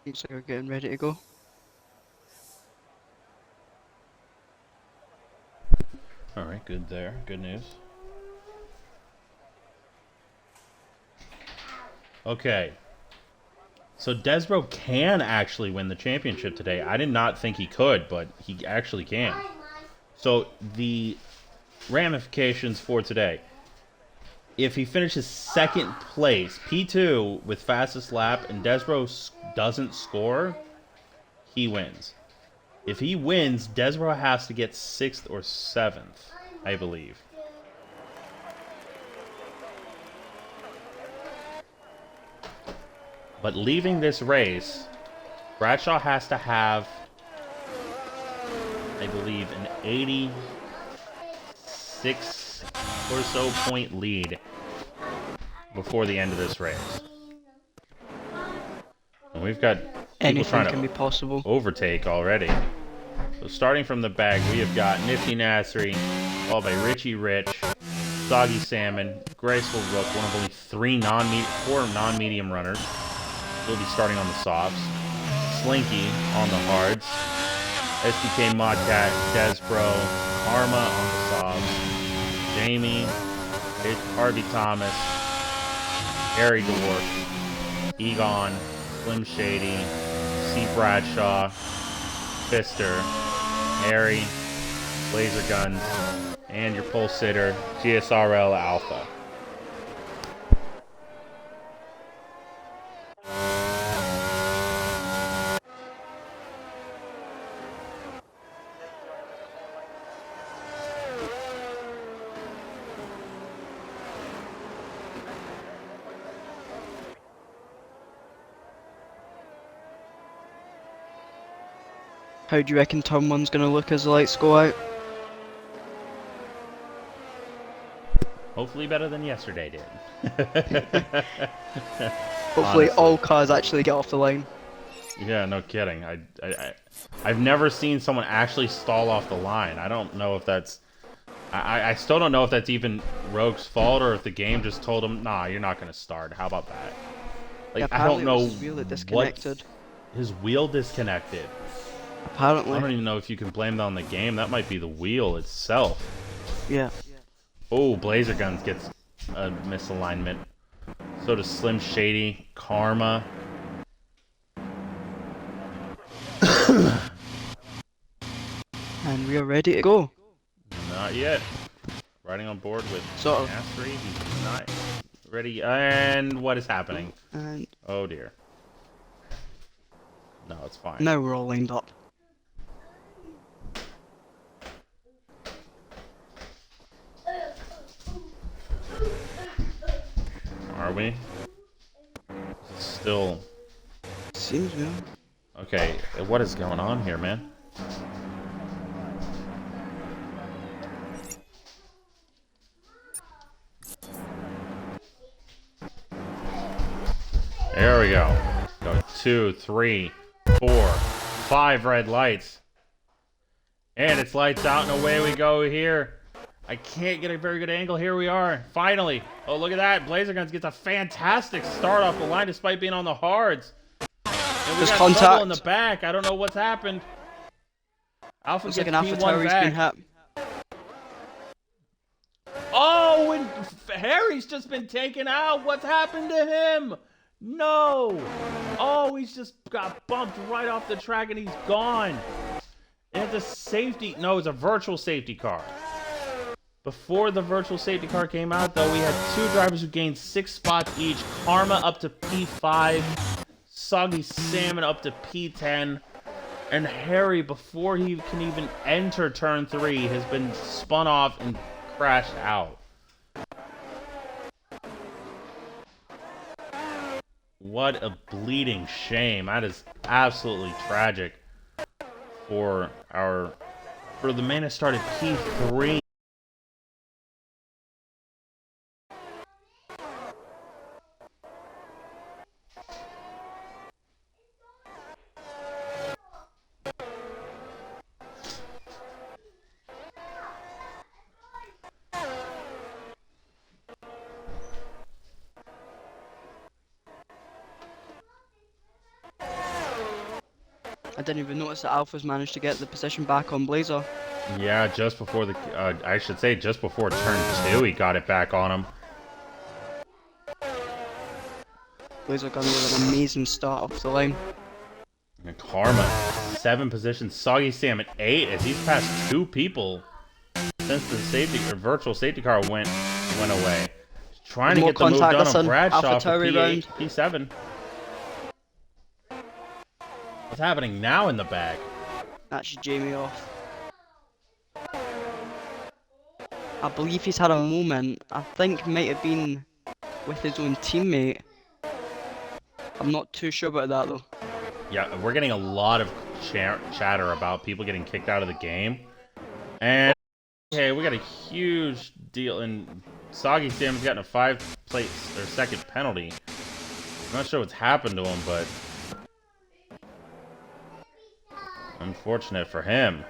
Looks like we're getting ready to go. Alright, good there. Good news. Okay. So Desbro can actually win the championship today. I did not think he could, but he actually can. So the ramifications for today. If he finishes second place, P2 with fastest lap, and Desbro doesn't score, he wins. If he wins, Desbro has to get 6th or 7th, I believe. But leaving this race, Bradshaw has to have, I believe, an 86 or so point lead before the end of this race. And we've got people Anything trying can to be possible. overtake already. So starting from the back, we have got Nifty Nasri, followed by Richie Rich, Soggy Salmon, Graceful Rook, one of only four non-medium runners. We'll be starting on the softs. Slinky on the hards. SDK Modcat, Desbro, Karma on the softs. Jamie, Harvey Thomas, Harry Dwarf, Egon, Slim Shady, C. Bradshaw, Fister, Harry, Laser Guns, and your pole sitter, GSRL Alpha. How do you reckon turn one's gonna look as the lights go out? Hopefully better than yesterday did. Hopefully Honestly. all cars actually get off the line. Yeah, no kidding. I've never seen someone actually stall off the line. I don't know if that's... I still don't know if that's even Rogue's fault or if the game just told him, nah, you're not going to start. How about that? Like, Yeah, I don't apparently it know was his wheel that disconnected. His wheel disconnected. I Apparently. don't even know if you can blame that on the game. That might be the wheel itself. Yeah. Oh, Blazer Guns gets a misalignment. So does Slim Shady, Karma. And we are ready to go. Not yet. Riding on board with Sort of. Astri. He's not ready. And what is happening? And Oh dear. No, it's fine. now we're all lined up. Are we? Still. Seems yeah. Okay, what is going on here, man? There we go. Go 2, 3, 4, 5 red lights. And it's lights out and away we go here. I can't get a very good angle. Here we are. Finally. Oh, look at that. Blazer Guns gets a fantastic start off the line despite being on the hards. And we There's got contact. trouble in the back. I don't know what's happened. Alpha Looks gets like an Alpha P1 Tower's been back. hit. Oh, and Harry's just been taken out. What's happened to him? No. Oh, he's just got bumped right off the track and he's gone. And it's a safety. No, it's a virtual safety car. Before the virtual safety car came out, though, we had 2 drivers who gained 6 spots each. Karma up to P5. Soggy Salmon up to P10. And Harry, before he can even enter turn 3, has been spun off and crashed out. What a bleeding shame. That is absolutely tragic for the man that started P3. I didn't even notice that Alpha's managed to get the position back on Blazer. Yeah, just before the, I should say just before turn 2, he got it back on him. Blazer gun with an amazing start off the line. And Karma, 7 positions. Soggy Salmon 8, as he's passed 2 people since the safety or virtual safety car went away. He's trying to More get the move contact, done listen. on Bradshaw Alpha for Tower P8, round. P7. What's happening now in the back? That's Jamie off. I believe he's had a moment. I think might have been with his own teammate. I'm not too sure about that though. Yeah, we're getting a lot of chatter about people getting kicked out of the game. And, okay, we got a huge deal. And Soggy Sam's gotten a 5-place or second penalty. I'm not sure what's happened to him, but unfortunate for him.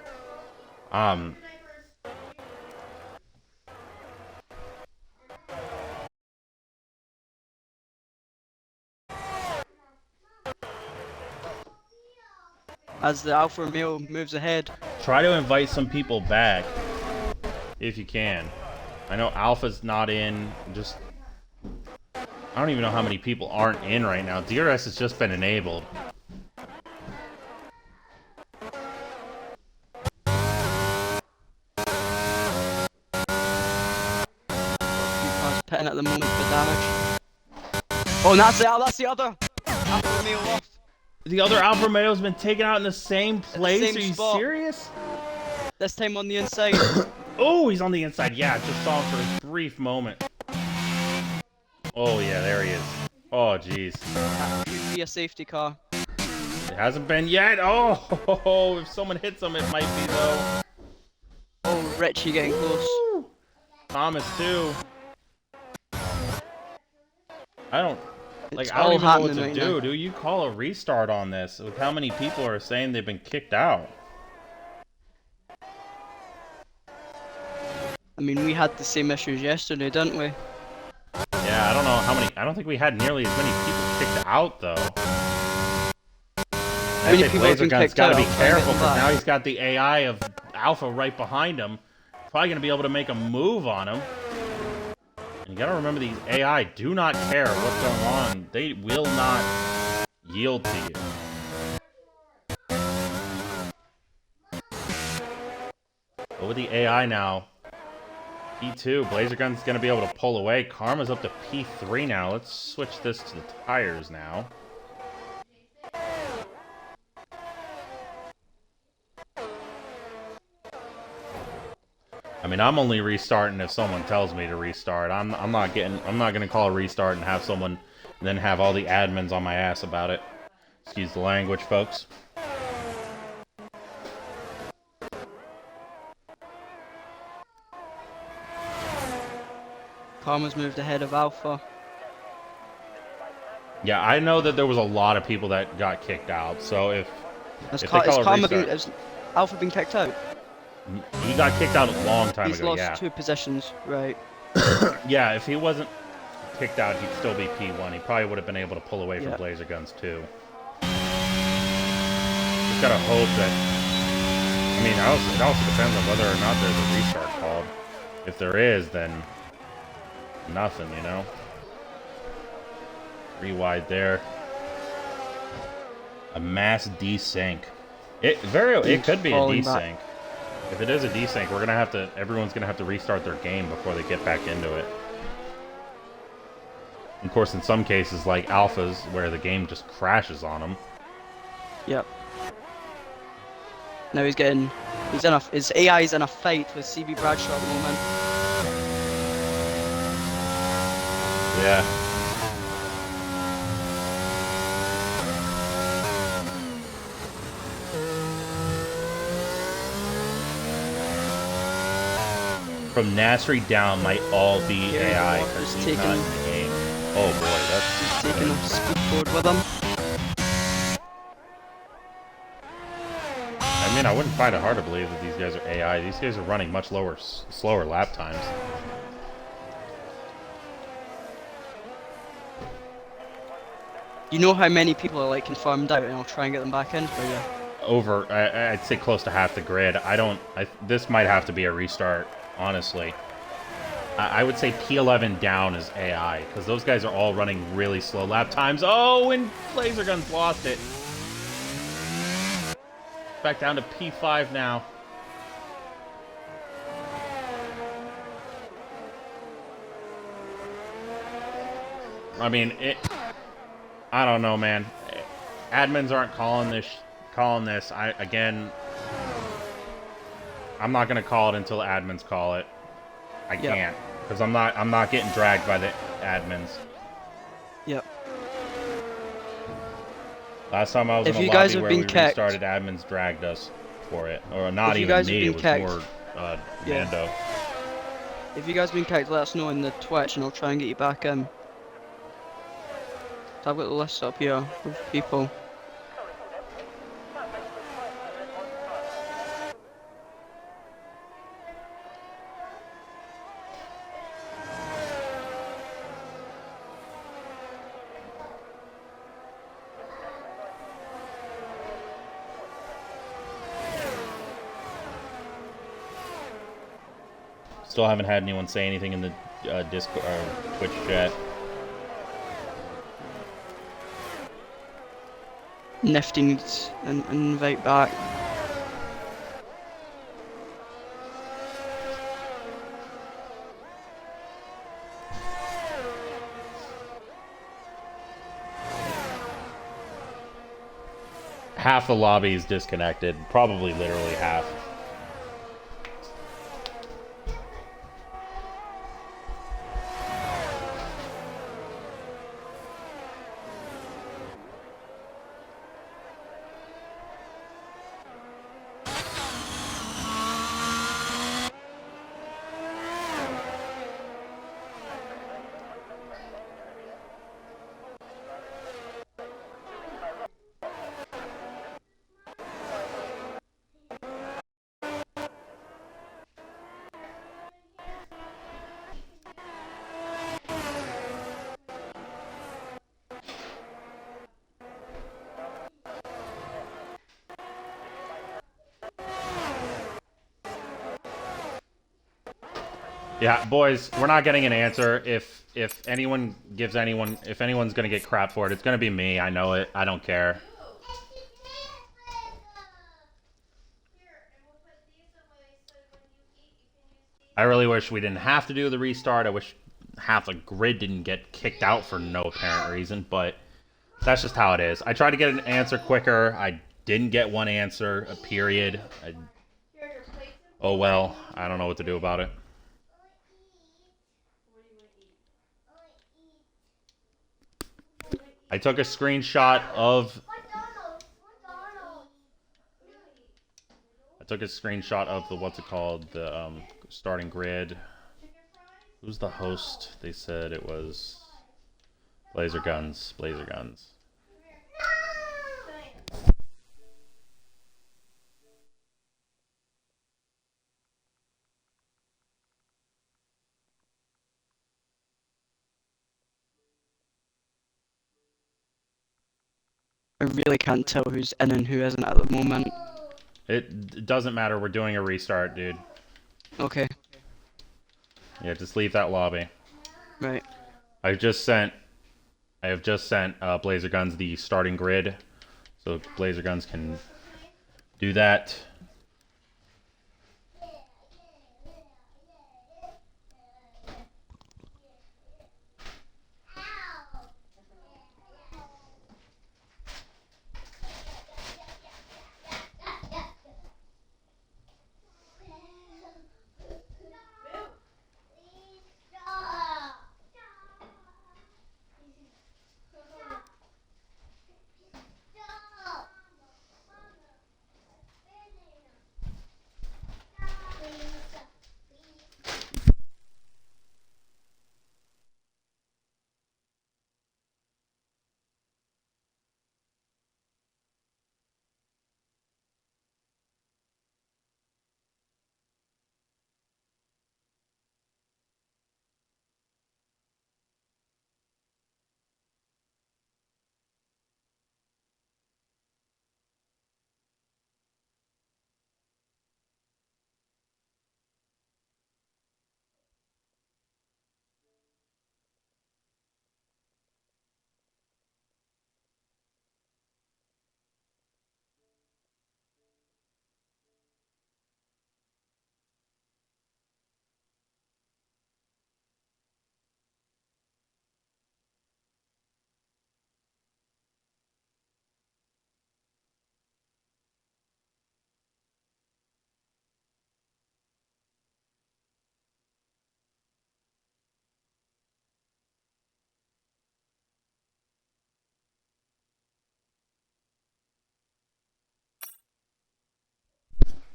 As the Alpha Romeo moves ahead. Try to invite some people back if you can. I know Alpha's not in. I don't even know how many people aren't in right now. DRS has just been enabled. Car's pitting at the moment for damage. Oh, and that's the other. Alpha Romeo off. The other Alfa Romeo's been taken out in the same place? same Are you spot. serious? This time on the inside. Oh, he's on the inside. Yeah, just saw him for a brief moment. Oh, yeah, there he is. Oh, jeez. That could be a safety car. It hasn't been yet. Oh, if someone hits him, it might be, though. Oh, Richie getting close. Woo! Thomas, too. I don't It's even know what happening to right do. now. Do you call a restart on this? With how many people are saying they've been kicked out? I mean, we had the same issues yesterday, didn't we? Yeah, I don't know how many. I don't think we had nearly as many people kicked out, though. How many I say people have been Blazergun's kicked got to out? be Try and get careful them because back. now he's got the AI of Alpha right behind him. Probably going to be able to make a move on him. And you got to remember these AI do not care what's going on. They will not yield to you. But with the AI now, P2, Blazergun's going to be able to pull away. Karma's up to P3 now. Let's switch this to the tires now. I mean, I'm only restarting if someone tells me to restart. I'm not gonna call a restart and have someone then have all the admins on my ass about it. Excuse the language, folks. Karma's moved ahead of Alpha. Yeah, I know that there was a lot of people that got kicked out. So if Has they call a restart, has Alpha been kicked out? he got kicked out a long time He's ago. lost Yeah, 2 positions, right? yeah. If he wasn't kicked out, he'd still be P1. He probably would have been able to pull away from Yeah. Blazerguns too. Just gotta hope that. I mean, it also depends on whether or not there's a restart called. If there is, then nothing, you know. 3 wide there. A mass desync. It could be a Falling desync. back. If it is a desync, everyone's gonna have to restart their game before they get back into it. Of course, in some cases, like alphas, where the game just crashes on them. Yep. Now his AI is in a fight with CB Bradshaw at the moment. Yeah. From Nasri down might all be Yeah, AI Walker's because he's taking- not in the game. Oh boy, that's He's taking a speed forward with him. I mean, I wouldn't find it hard to believe that these guys are AI. These guys are running much slower lap times. You know how many people are like confirmed out, and I'll try and get them back in for you. I'd say close to half the grid. This might have to be a restart, honestly. I would say P11 down is AI, because those guys are all running really slow lap times. Oh, and Blazergun's lost it. Back down to P5 now. I mean, I don't know, man. Admins aren't calling this. I'm not gonna call it until admins call it. I can't, because I'm not getting dragged by the admins. Yep. Last time I was If in a you guys lobby have where been we kicked- restarted, admins dragged us for it, or not If you even guys have me. It been was kicked- more Yeah. Mando. If you guys been kicked, let us know in the Twitch, and I'll try and get you back in. So I've got the list up here of people. Still haven't had anyone say anything in the Discord or Twitch chat. Nifty needs an invite back. Half the lobby is disconnected. Probably literally half. Yeah, boys, we're not getting an answer. If anyone gives anyone, if anyone's gonna get crap for it, it's gonna be me. I know it. I don't care. I really wish we didn't have to do the restart. I wish half the grid didn't get kicked out for no apparent reason, but that's just how it is. I tried to get an answer quicker. I didn't get one answer, a period. Oh well, I don't know what to do about it. I took a screenshot of the what's it called, the starting grid. Who's the host? They said it was Blazer Guns. Blazer Guns. I really can't tell who's in and who isn't at the moment. It doesn't matter. We're doing a restart, dude. Okay, Yeah, just leave that lobby. right. I have just sent Blazer Guns the starting grid, so Blazer Guns can do that.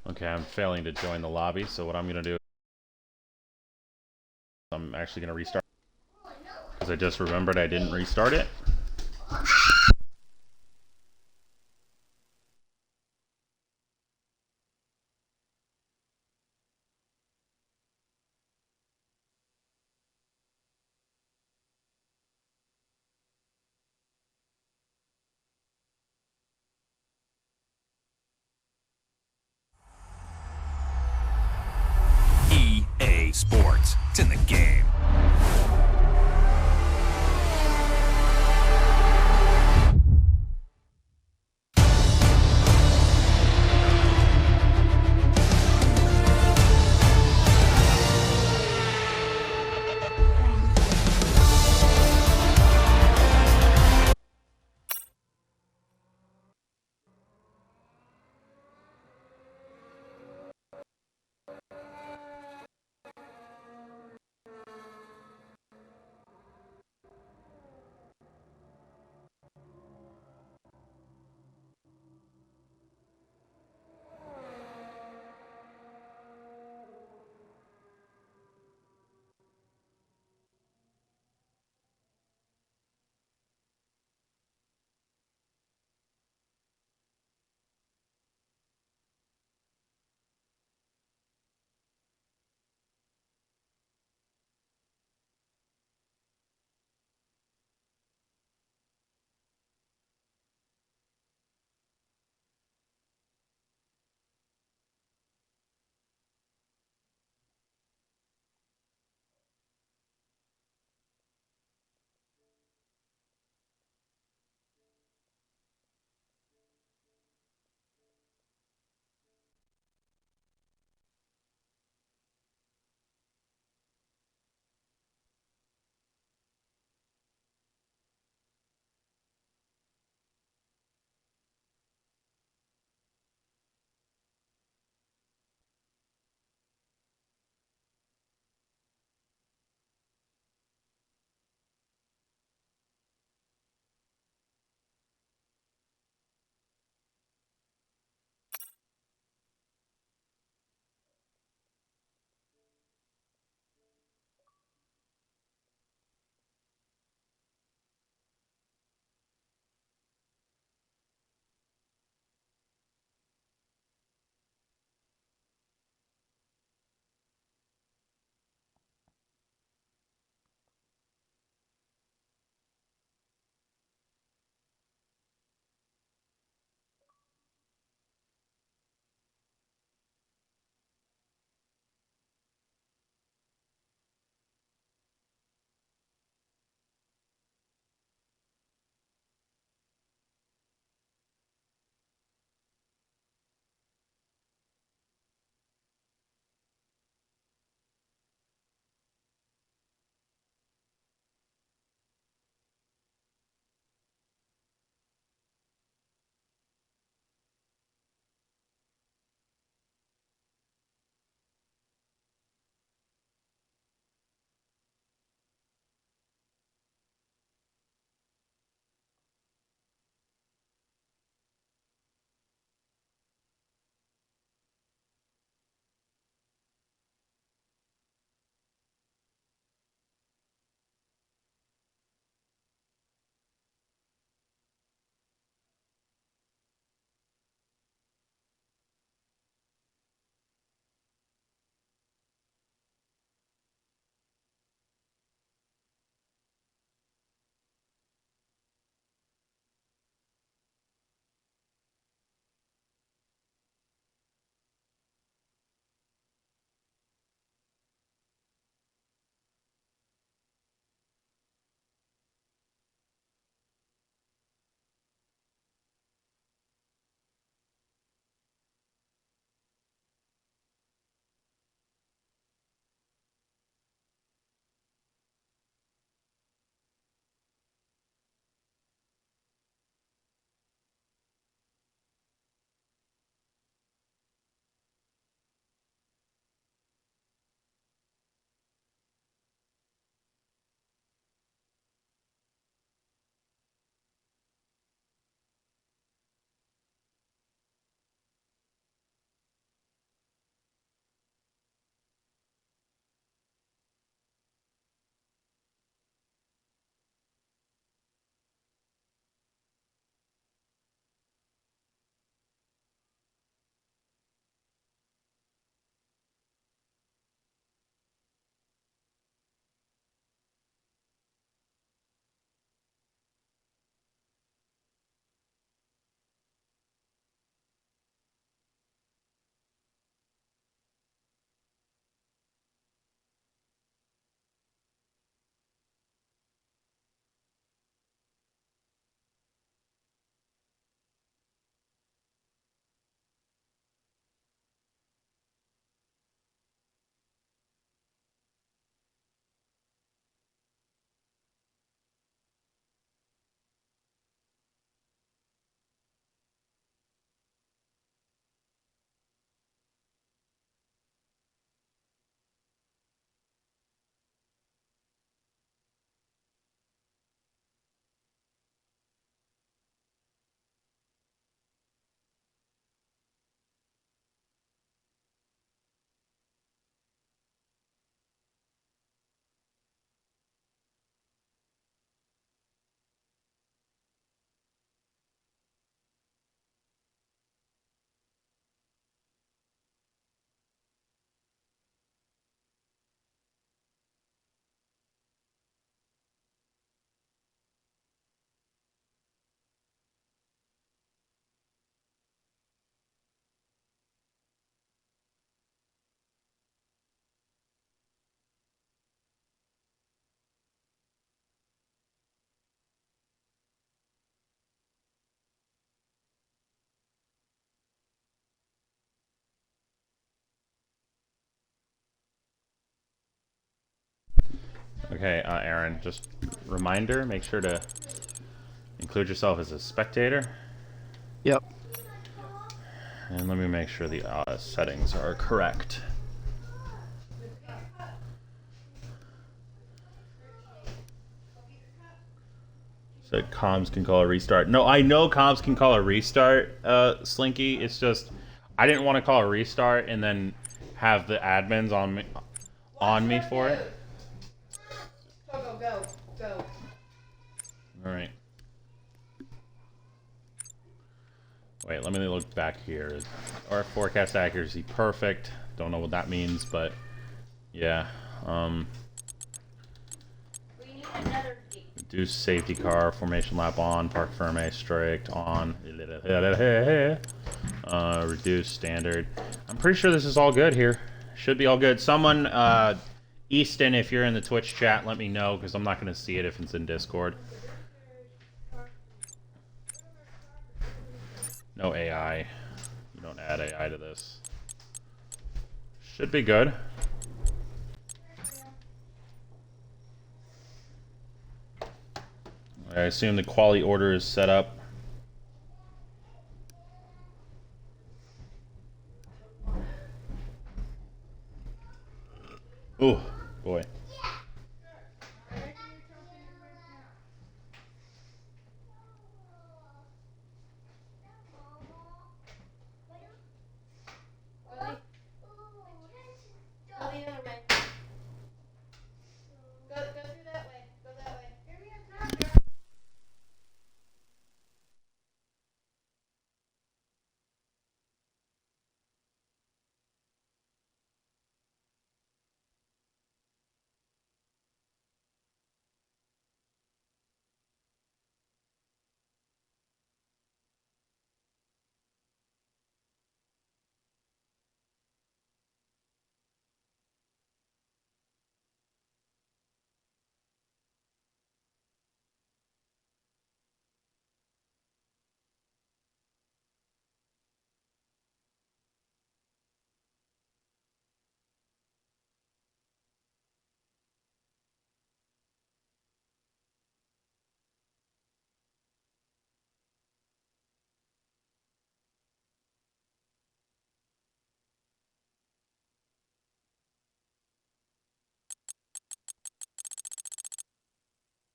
Okay, I'm failing to join the lobby, so what I'm gonna do, I'm actually gonna restart because I just remembered I didn't restart it. EA Sports. It's in the game. Okay, Aaron, just reminder, make sure to include yourself as a spectator. Yep. And let me make sure the settings are correct. So comms can call a restart. No, I know comms can call a restart, Slinky. It's just I didn't want to call a restart and then have the admins on me for it. Go. All right. Wait, let me look back here. Our forecast accuracy perfect. Don't know what that means, but yeah. We need another gate. Reduce safety car formation lap on. Park firme strict on. Reduce standard. I'm pretty sure this is all good here. Should be all good. Someone, Easton, if you're in the Twitch chat, let me know because I'm not going to see it if it's in Discord. No AI. You don't add AI to this. Should be good. I assume the quality order is set up. Oh, boy. Go the other way. Go through that way. Go that way.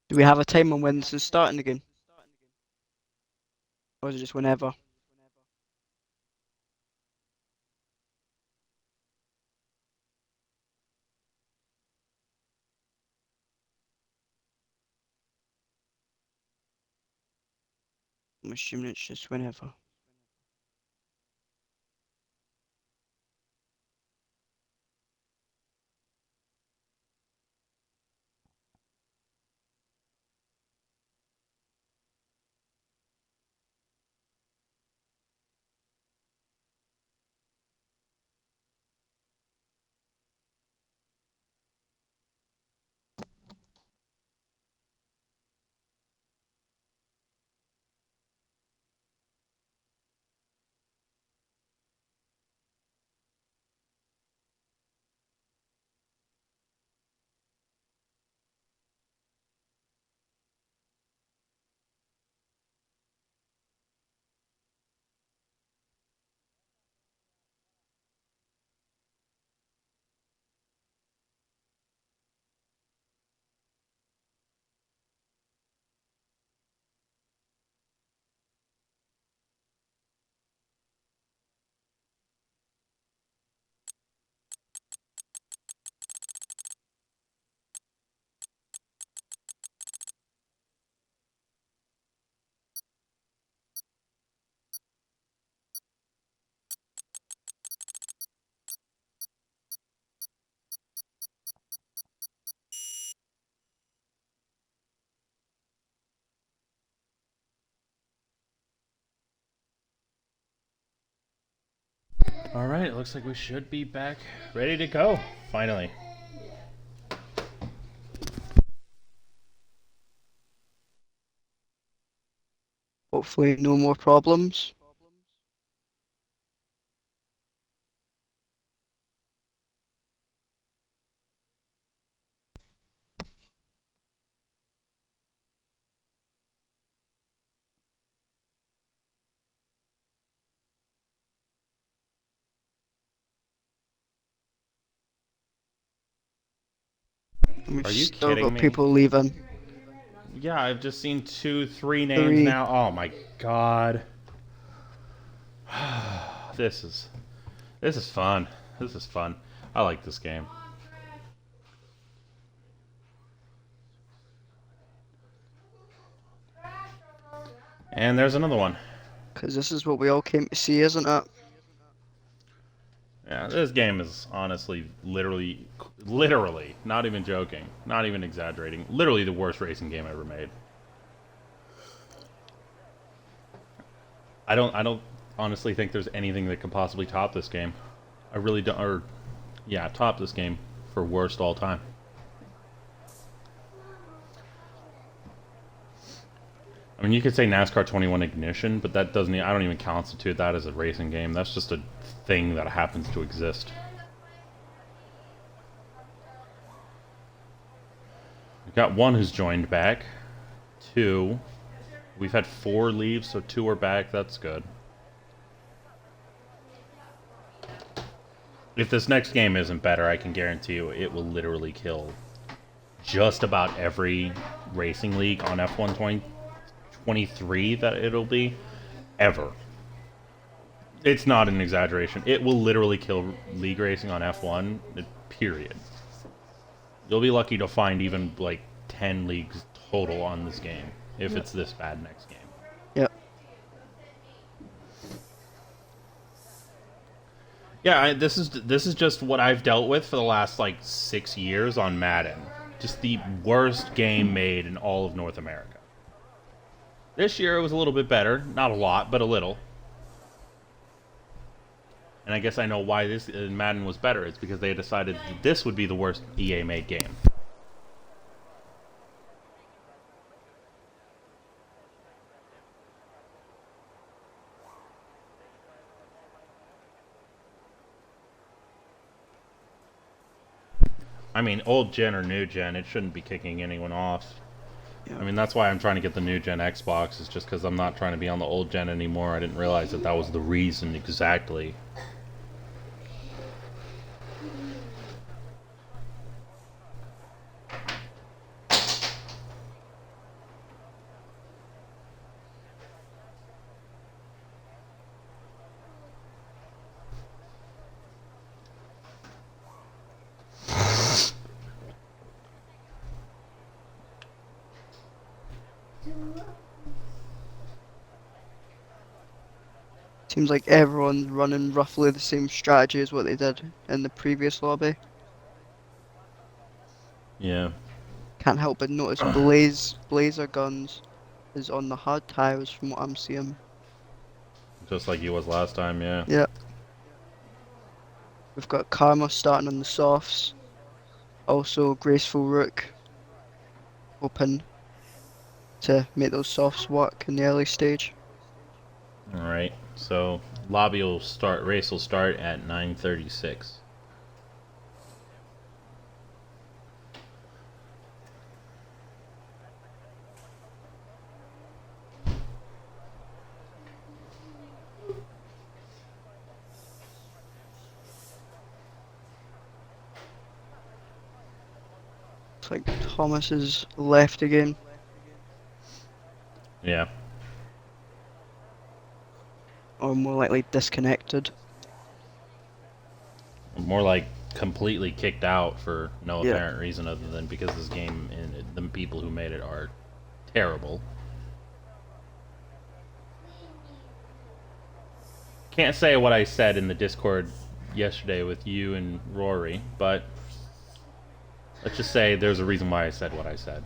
Do we have a time on when this is starting again? Or is it just whenever? I'm assuming it's just whenever. Alright, it looks like we should be back ready to go, finally. Hopefully no more problems. Are you still kidding got me? people leaving. Yeah, I've just seen 3 names 3. now. Oh my god. This is fun. This is fun. I like this game. And there's another one. Because this is what we all came to see, isn't it? Yeah, this game is honestly, literally, not even joking, not even exaggerating, literally the worst racing game ever made. I don't honestly think there's anything that could possibly top this game. I really don't, or, yeah, top this game for worst all time. I mean, you could say NASCAR 21 Ignition, but that doesn't, I don't even constitute that as a racing game. That's just a thing that happens to exist. We've got 1 who's joined back. 2. We've had 4 leave, so 2 are back. That's good. If this next game isn't better, I can guarantee you it will literally kill just about every racing league on F1 2023 that it'll be ever. It's not an exaggeration. It will literally kill league racing on F1, period. You'll be lucky to find even like 10 leagues total on this game if it's this bad next game. Yep. Yeah, this is just what I've dealt with for the last like 6 years on Madden. Just the worst game made in all of North America. This year it was a little bit better, not a lot, but a little. And I guess I know why this Madden was better. It's because they decided that this would be the worst EA made game. I mean, old gen or new gen, it shouldn't be kicking anyone off. Yeah. I mean, that's why I'm trying to get the new gen Xbox, is just because I'm not trying to be on the old gen anymore. I didn't realize that that was the reason exactly. Seems like everyone's running roughly the same strategy as what they did in the previous lobby. Yeah. Can't help but notice Blazer Guns is on the hard tires from what I'm seeing. Just like he was last time, yeah. Yep. We've got Karma starting on the softs. Also Graceful Rook hoping to make those softs work in the early stage. Alright, so race will start at 9:36. Looks like Thomas is left again. Yeah. Or more likely disconnected. More like completely kicked out for no Yeah. apparent reason other than because this game and the people who made it are terrible. Can't say what I said in the Discord yesterday with you and Rory, but let's just say there's a reason why I said what I said.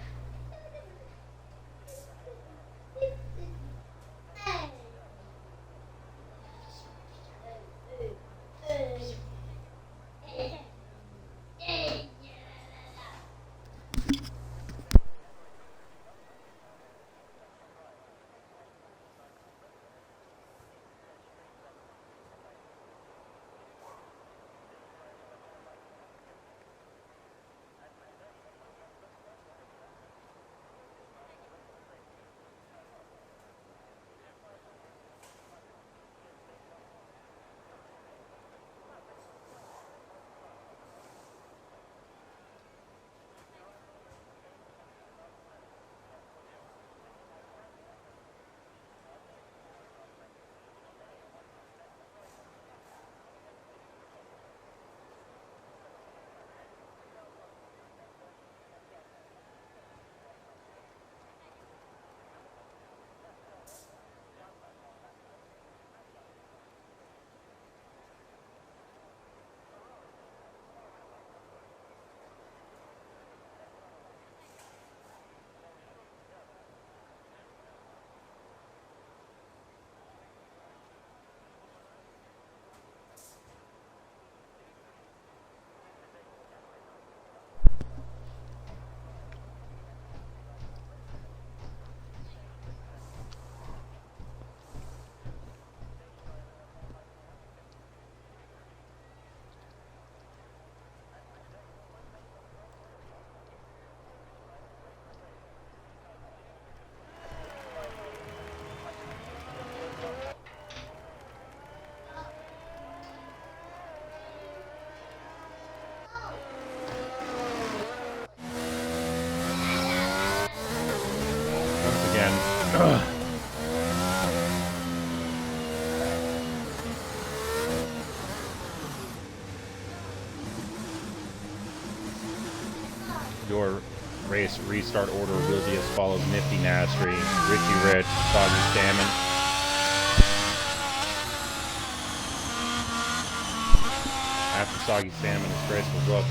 Your race restart order will be as follows: Nifty Nastry, Richie Rich, Soggy Salmon. After Soggy Salmon is Graceful Brook.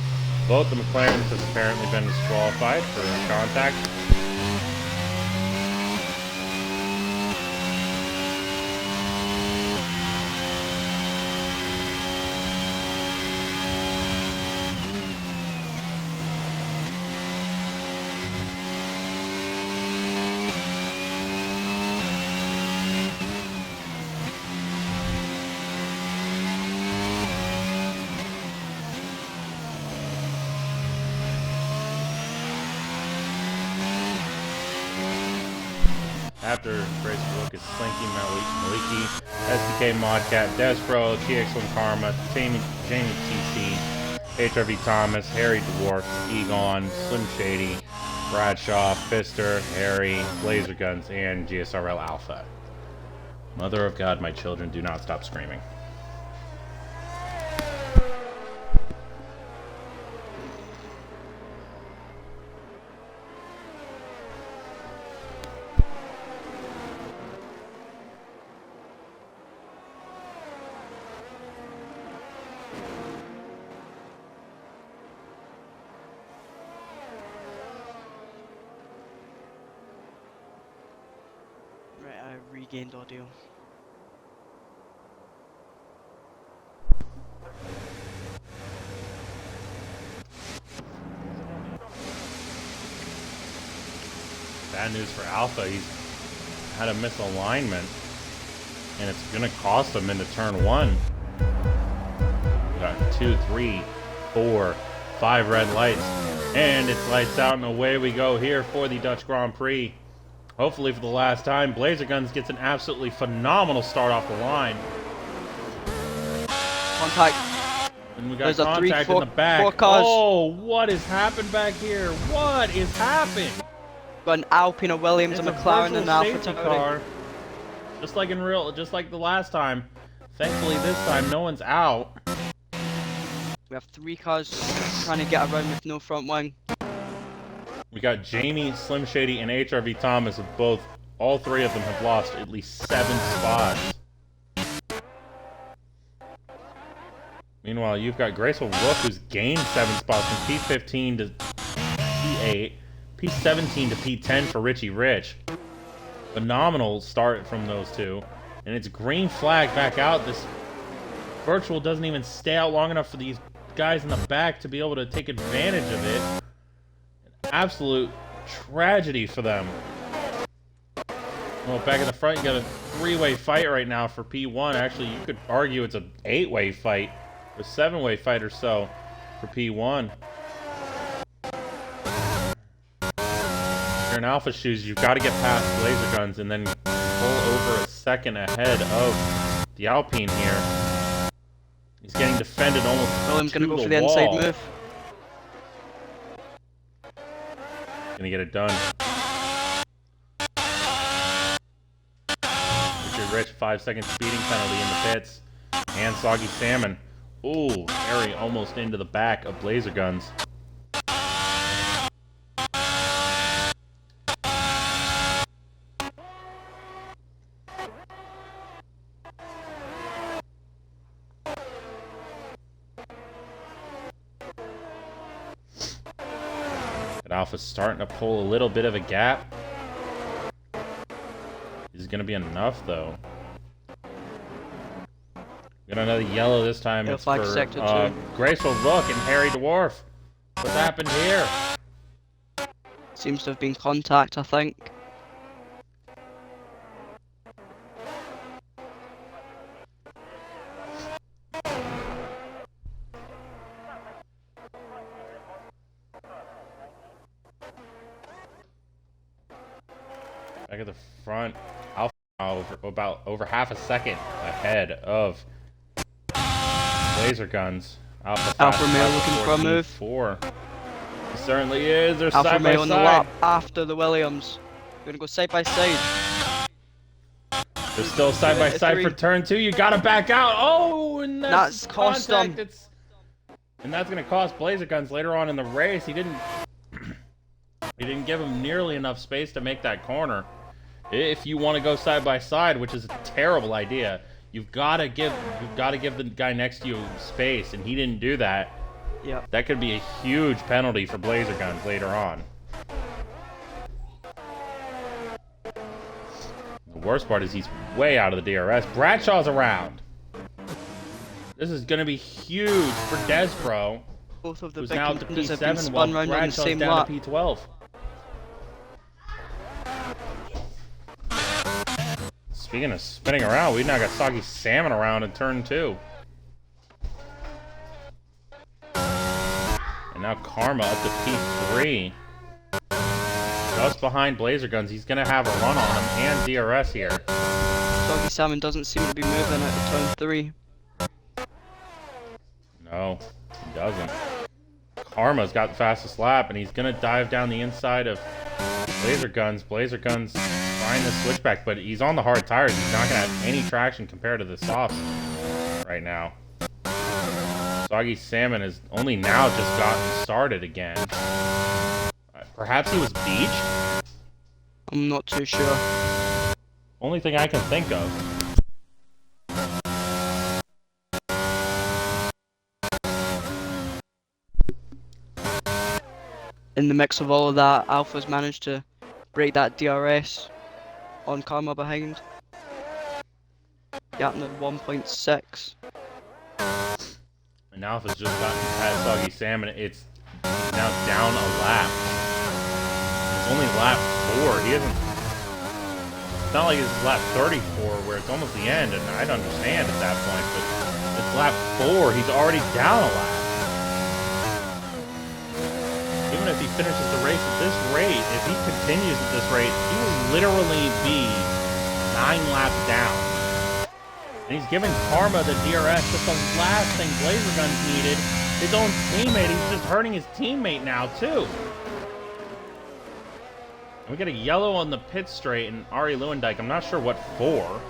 Both the McLarens have apparently been disqualified for contact. After Graceful Brook is Slinky, Maliki, SDK Modcat, Despro, TX1 Karma, Jamie TC, HRV Thomas, Harry Dwarf, Egon, Slim Shady, Bradshaw, Fister, Harry, Laser Guns, and GSRL Alpha. Mother of God, my children, do not stop screaming. Right, I regained audio. Bad news for Alpha. He's had a misalignment, and it's going to cost him into turn 1. We got 2, 3, 4, 5 red lights, and it's lights out, and away we go here for the Dutch Grand Prix. Hopefully for the last time, Blazer Guns gets an absolutely phenomenal start off the line. Contact. And we got There's a contact 3, in the back. 4 cars. Oh, what has happened back here? What is happening? Got an Alpine, a Williams, It's a a McLaren, virtual and an Alpha safety Tauri. car. Just like the last time. Thankfully this time no one's out. We have 3 cars trying to get around with no front wing. We got Jamie, Slim Shady, and HRV Thomas. All 3 of them have lost at least 7 spots. Meanwhile, you've got Graceful Rook, who's gained 7 spots from P15 to P8, P17 to P10 for Richie Rich. Phenomenal start from those two. And it's green flag back out. This virtual doesn't even stay out long enough for these guys in the back to be able to take advantage of it. Absolute tragedy for them. Well, back in the front, you got a 3-way fight right now for P1. Actually, you could argue it's an 8-way fight, a 7-way fight or so for P1. If you're in Alpha shoes, you've got to get past Laser Guns and then pull over a second ahead of the Alpine here. He's getting defended almost Williams to gonna go for the the inside wall. move. Gonna get it done. Richard Rich, 5-second speeding penalty in the pits. And Soggy Salmon. Ooh, Harry almost into the back of Blazer Guns. Alpha's starting to pull a little bit of a gap. Is it going to be enough, though? Got another yellow this time. Yeah, it's flag for sector 2. Graceful Rook and Harry Dwarf. What's happened here? Seems to have been contact, I think. Back at the front, Alpha now about over half a second ahead of Laser Guns. Alpha Male looking for a move. 4. It certainly is. They're Alpha side by Male on the side. lap after the Williams. We're gonna go side by side. They're still side by side for turn 2. You gotta back out. Oh, and that's cost contact. them. And that's gonna cost Blazer Guns later on in the race. He didn't give him nearly enough space to make that corner. If you want to go side by side, which is a terrible idea, you've got to give the guy next to you space, and he didn't do that. Yeah. That could be a huge penalty for Blazer Guns later on. The worst part is he's way out of the DRS. Bradshaw's around. This is going to be huge for Despro, Both of the who's big now to contenders have been P7 while spun round on the Bradshaw's same down lap. to P12. Speaking of spinning around, we now got Soggy Salmon around in turn 2. And now Karma up to P3. Just behind Blazer Guns. He's going to have a run on him and DRS here. Soggy Salmon doesn't seem to be moving out of turn 3. No, he doesn't. Karma's got the fastest lap, and he's going to dive down the inside of Blazer Guns. Blazer Guns trying to switch back, but he's on the hard tires. He's not going to have any traction compared to the softs right now. Soggy Salmon has only now just gotten started again. Perhaps he was beached? I'm not too sure. Only thing I can think of. In the mix of all of that, Alpha's managed to break that DRS on Karma behind. Getting at 1.6. And Alpha's just gotten past Soggy Salmon. It's now down a lap. It's only lap 4. He isn't. It's not like it's lap 34 where it's almost the end, and I'd understand at that point, but it's lap 4. He's already down a lap. Even if he finishes the race at this rate, if he continues at this rate, he will literally be 9 laps down. And he's giving Karma the DRS. That's the last thing Blazer Guns needed. His own teammate. He's just hurting his teammate now, too. And we got a yellow on the pit straight and Ari Lewandijk. I'm not sure what for.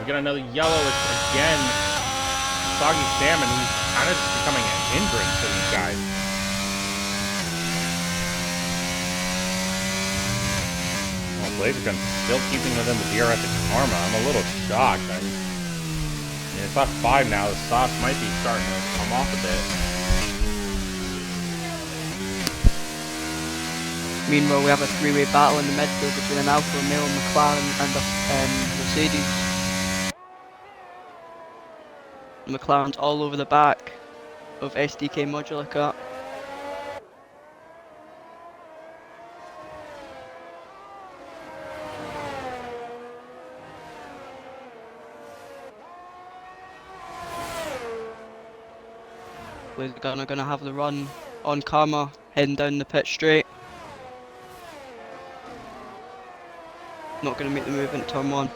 We got another yellow. It's again Soggy Salmon, who's kind of just becoming a hindrance to these guys. Well, Blazer Gun's still keeping within the DRS at Karma. I'm a little shocked. I mean, it's lap 5 now. The softs might be starting to come off a bit. Meanwhile, we have a three-way battle in the midfield between an Alfa Romeo, McLaren and a Mercedes. McLaren's all over the back of SDK Modular Car. Blazer Gun are going to have the run on Karma, heading down the pit straight. Not going to make the move in turn 1.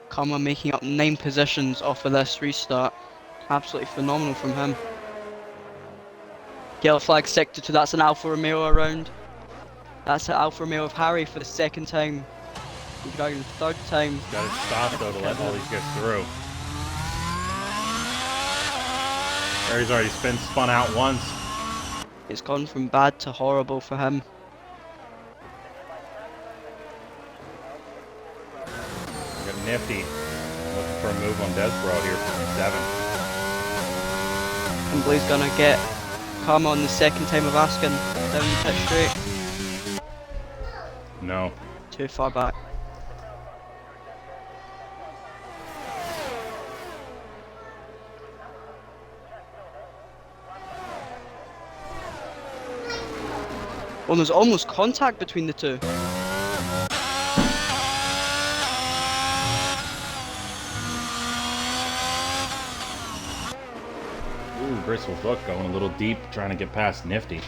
Karma making up 9 positions off of this restart. Absolutely phenomenal from him. Yellow flag sector 2, that's an Alfa Romeo around. That's an Alfa Romeo of Harry for the 2nd time. You could argue the 3rd time. Got to stop though to let all these guys through. Harry's already spun out once. It's gone from bad to horrible for him. We got Nifty looking for a move on Despro here for 7. And Blue's gonna get Karma on the 2nd time of asking down the pit straight. No. Too far back. Oh, there's almost contact between the two. Ooh, Bristle's look going a little deep, trying to get past Nifty.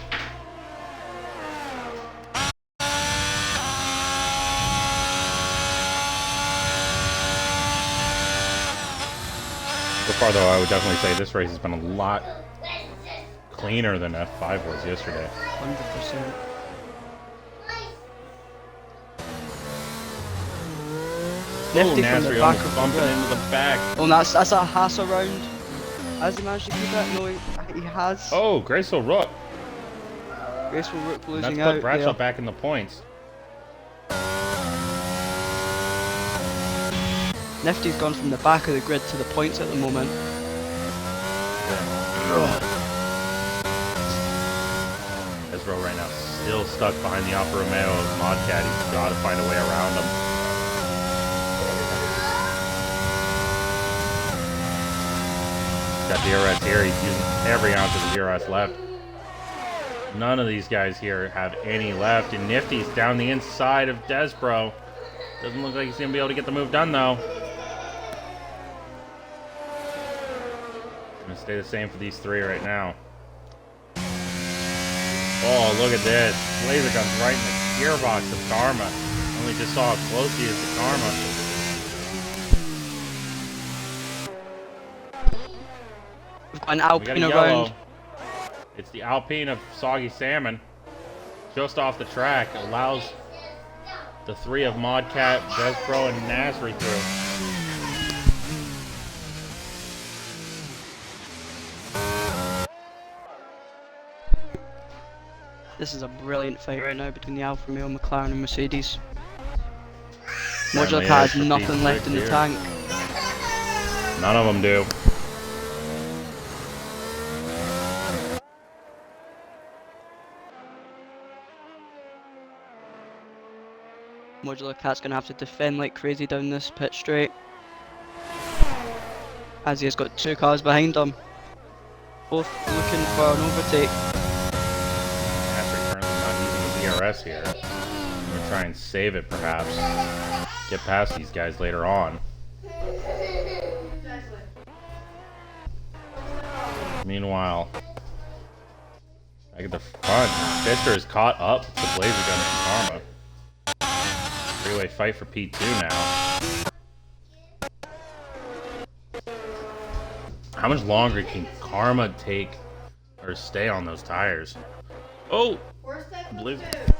So far, though, I would definitely say this race has been a lot cleaner than F5 was yesterday. 100%. Nifty from the Nasri back almost of bumping the into the back. Oh, that's a Haas around. Has he managed to keep it? No, he has. Oh, Graceful Rook. Graceful Rook That's losing put out Bradshaw there. back in the points. Nifty's gone from the back of the grid to the points at the moment. Ezra right now still stuck behind the Alfa Romeo of Modcat. He's got to find a way around him. He's got DRS here. He's using every ounce of the DRS left. None of these guys here have any left. And Nifty's down the inside of Desbro. Doesn't look like he's going to be able to get the move done, though. Going to stay the same for these three right now. Oh, look at this. Laser gun's right in the gearbox of Karma. Only just saw how close he is to Karma. We've got an We got a Alpine yellow. around. It's the Alpine of Soggy Salmon. Just off the track. Allows the three of Modcat, Desbro, and Nasri through. This is a brilliant fight right now between the Alfa Romeo, McLaren, and Mercedes. Certainly Modular car is has for nothing P6 left in the here. tank. None of them do. Modular Cat's gonna have to defend like crazy down this pit straight, as he has got two cars behind him, both looking for an overtake. Nasri currently not using the DRS here. I'm going to try and save it, perhaps. Get past these guys later on. Meanwhile, back at the front, Fister is caught up to Blazer Gun and Karma. Three-way fight for P2 now. How much longer can Karma take or stay on those tires? Oh! We're second Blue. two.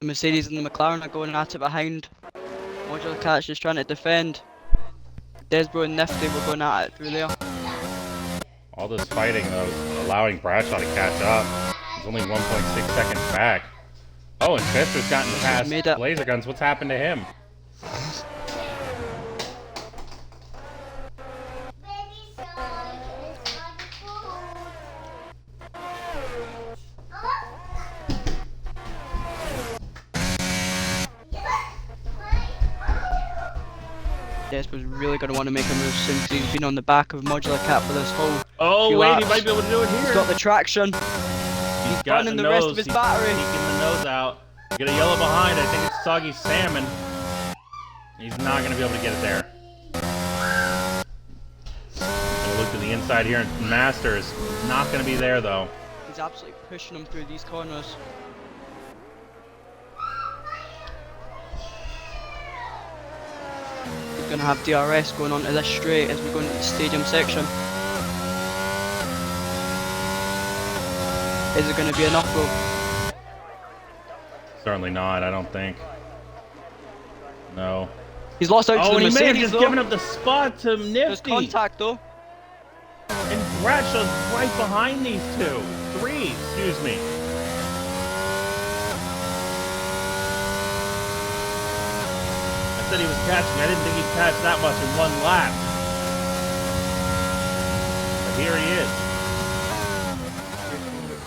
The Mercedes and the McLaren are going at it behind. Modular Cat's just trying to defend. Desbro and Nifty were going at it through there. All this fighting, though, is allowing Bradshaw to catch up. He's only 1.6 seconds back. Oh, and Fister's gotten past made it. Blazer Guns. What's happened to him? Desbro's really going to want to make a move soon because he's been on the back of Modular Cat for this whole Oh, few wait, laps. he might be able to do it here. He's got the traction. He's got burning the rest of his He's battery. peeking the nose out. Get a yellow behind. I think it's Soggy Salmon. He's not going to be able to get it there. Gonna look to the inside here, and Master is not going to be there, though. He's absolutely pushing him through these corners. He's going to have DRS going onto this straight as we go into the stadium section. Is it going to be enough though? Certainly not, I don't think. No. He's lost out to the and he may have Mercedes just though. given up the spot to There's Nifty. contact though. And Bradshaw's right behind these two. Three, excuse me. I said he was catching. I didn't think he'd catch that much in one lap. But here he is.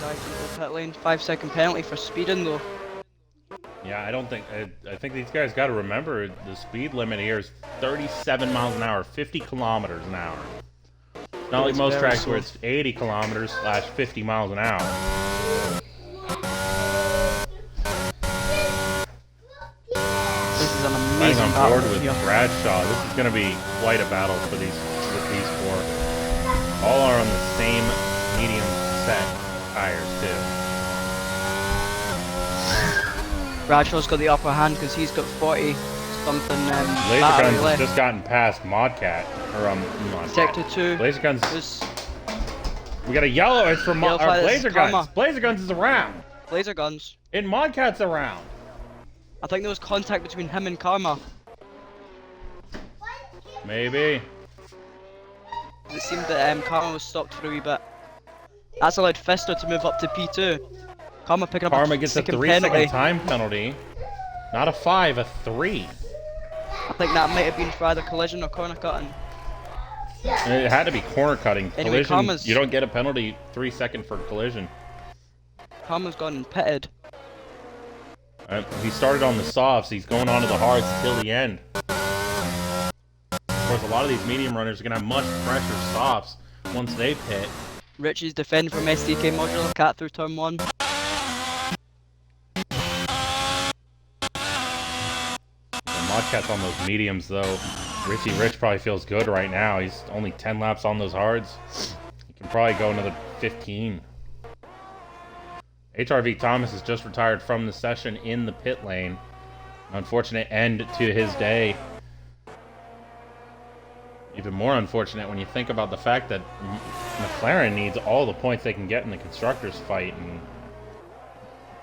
Dives into the pit lane. 5-second penalty for speeding though. Yeah, I don't think... I think these guys got to remember the speed limit here is 37 miles an hour, 50 kilometers an hour. Not like most tracks where it's 80 kilometers / 50 miles an hour. This is an I'm amazing on battle board with here. Bradshaw. This is going to be quite a battle for these four. All are on the same medium set tires too. Bradshaw's got the upper hand because he's got 40 something Laser battery Guns has left. just gotten past Modcat or Modcat. Sector 2 Laser Guns. was We got a yellow. It's from Yellow flag, this Blazer is Guns. Karma. Blazer Guns is around. laser guns. And Modcat's around. I think there was contact between him and Karma. Maybe. It seemed that Karma was stopped for a wee bit. That's allowed Fister to move up to P2. Karma picking up Karma a gets a 3-second 3-second penalty. time penalty. Not a 5, a 3. I think that might have been for either collision or corner cutting. It had to be corner cutting. Anyway, Collision, Karma's- you don't get a penalty 3-second for collision. Karma's gone and pitted. He started on the softs. He's going on to the hards till the end. Of course, a lot of these medium runners are going to have much fresher softs once they pit. Richie's defending from SDK modular cat through turn 1. Modcat's on those mediums, though. Richie Rich probably feels good right now. He's only 10 laps on those hards. He can probably go another 15. HRV Thomas has just retired from the session in the pit lane. Unfortunate end to his day. Even more unfortunate when you think about the fact that McLaren needs all the points they can get in the constructors fight, and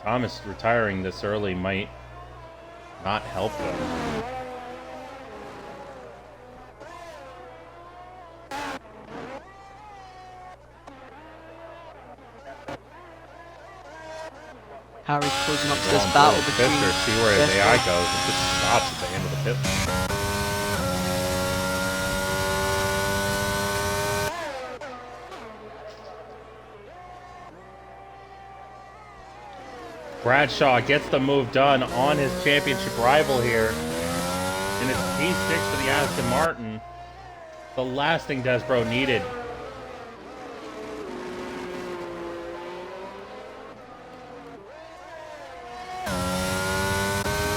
Thomas retiring this early might not help them. Harry's closing up to Go this on battle board with between Fister, see where his Fister- AI goes. It just stops at the end of the pit. Bradshaw gets the move done on his championship rival here. And it's P6 for the Aston Martin. The last thing Desbro needed.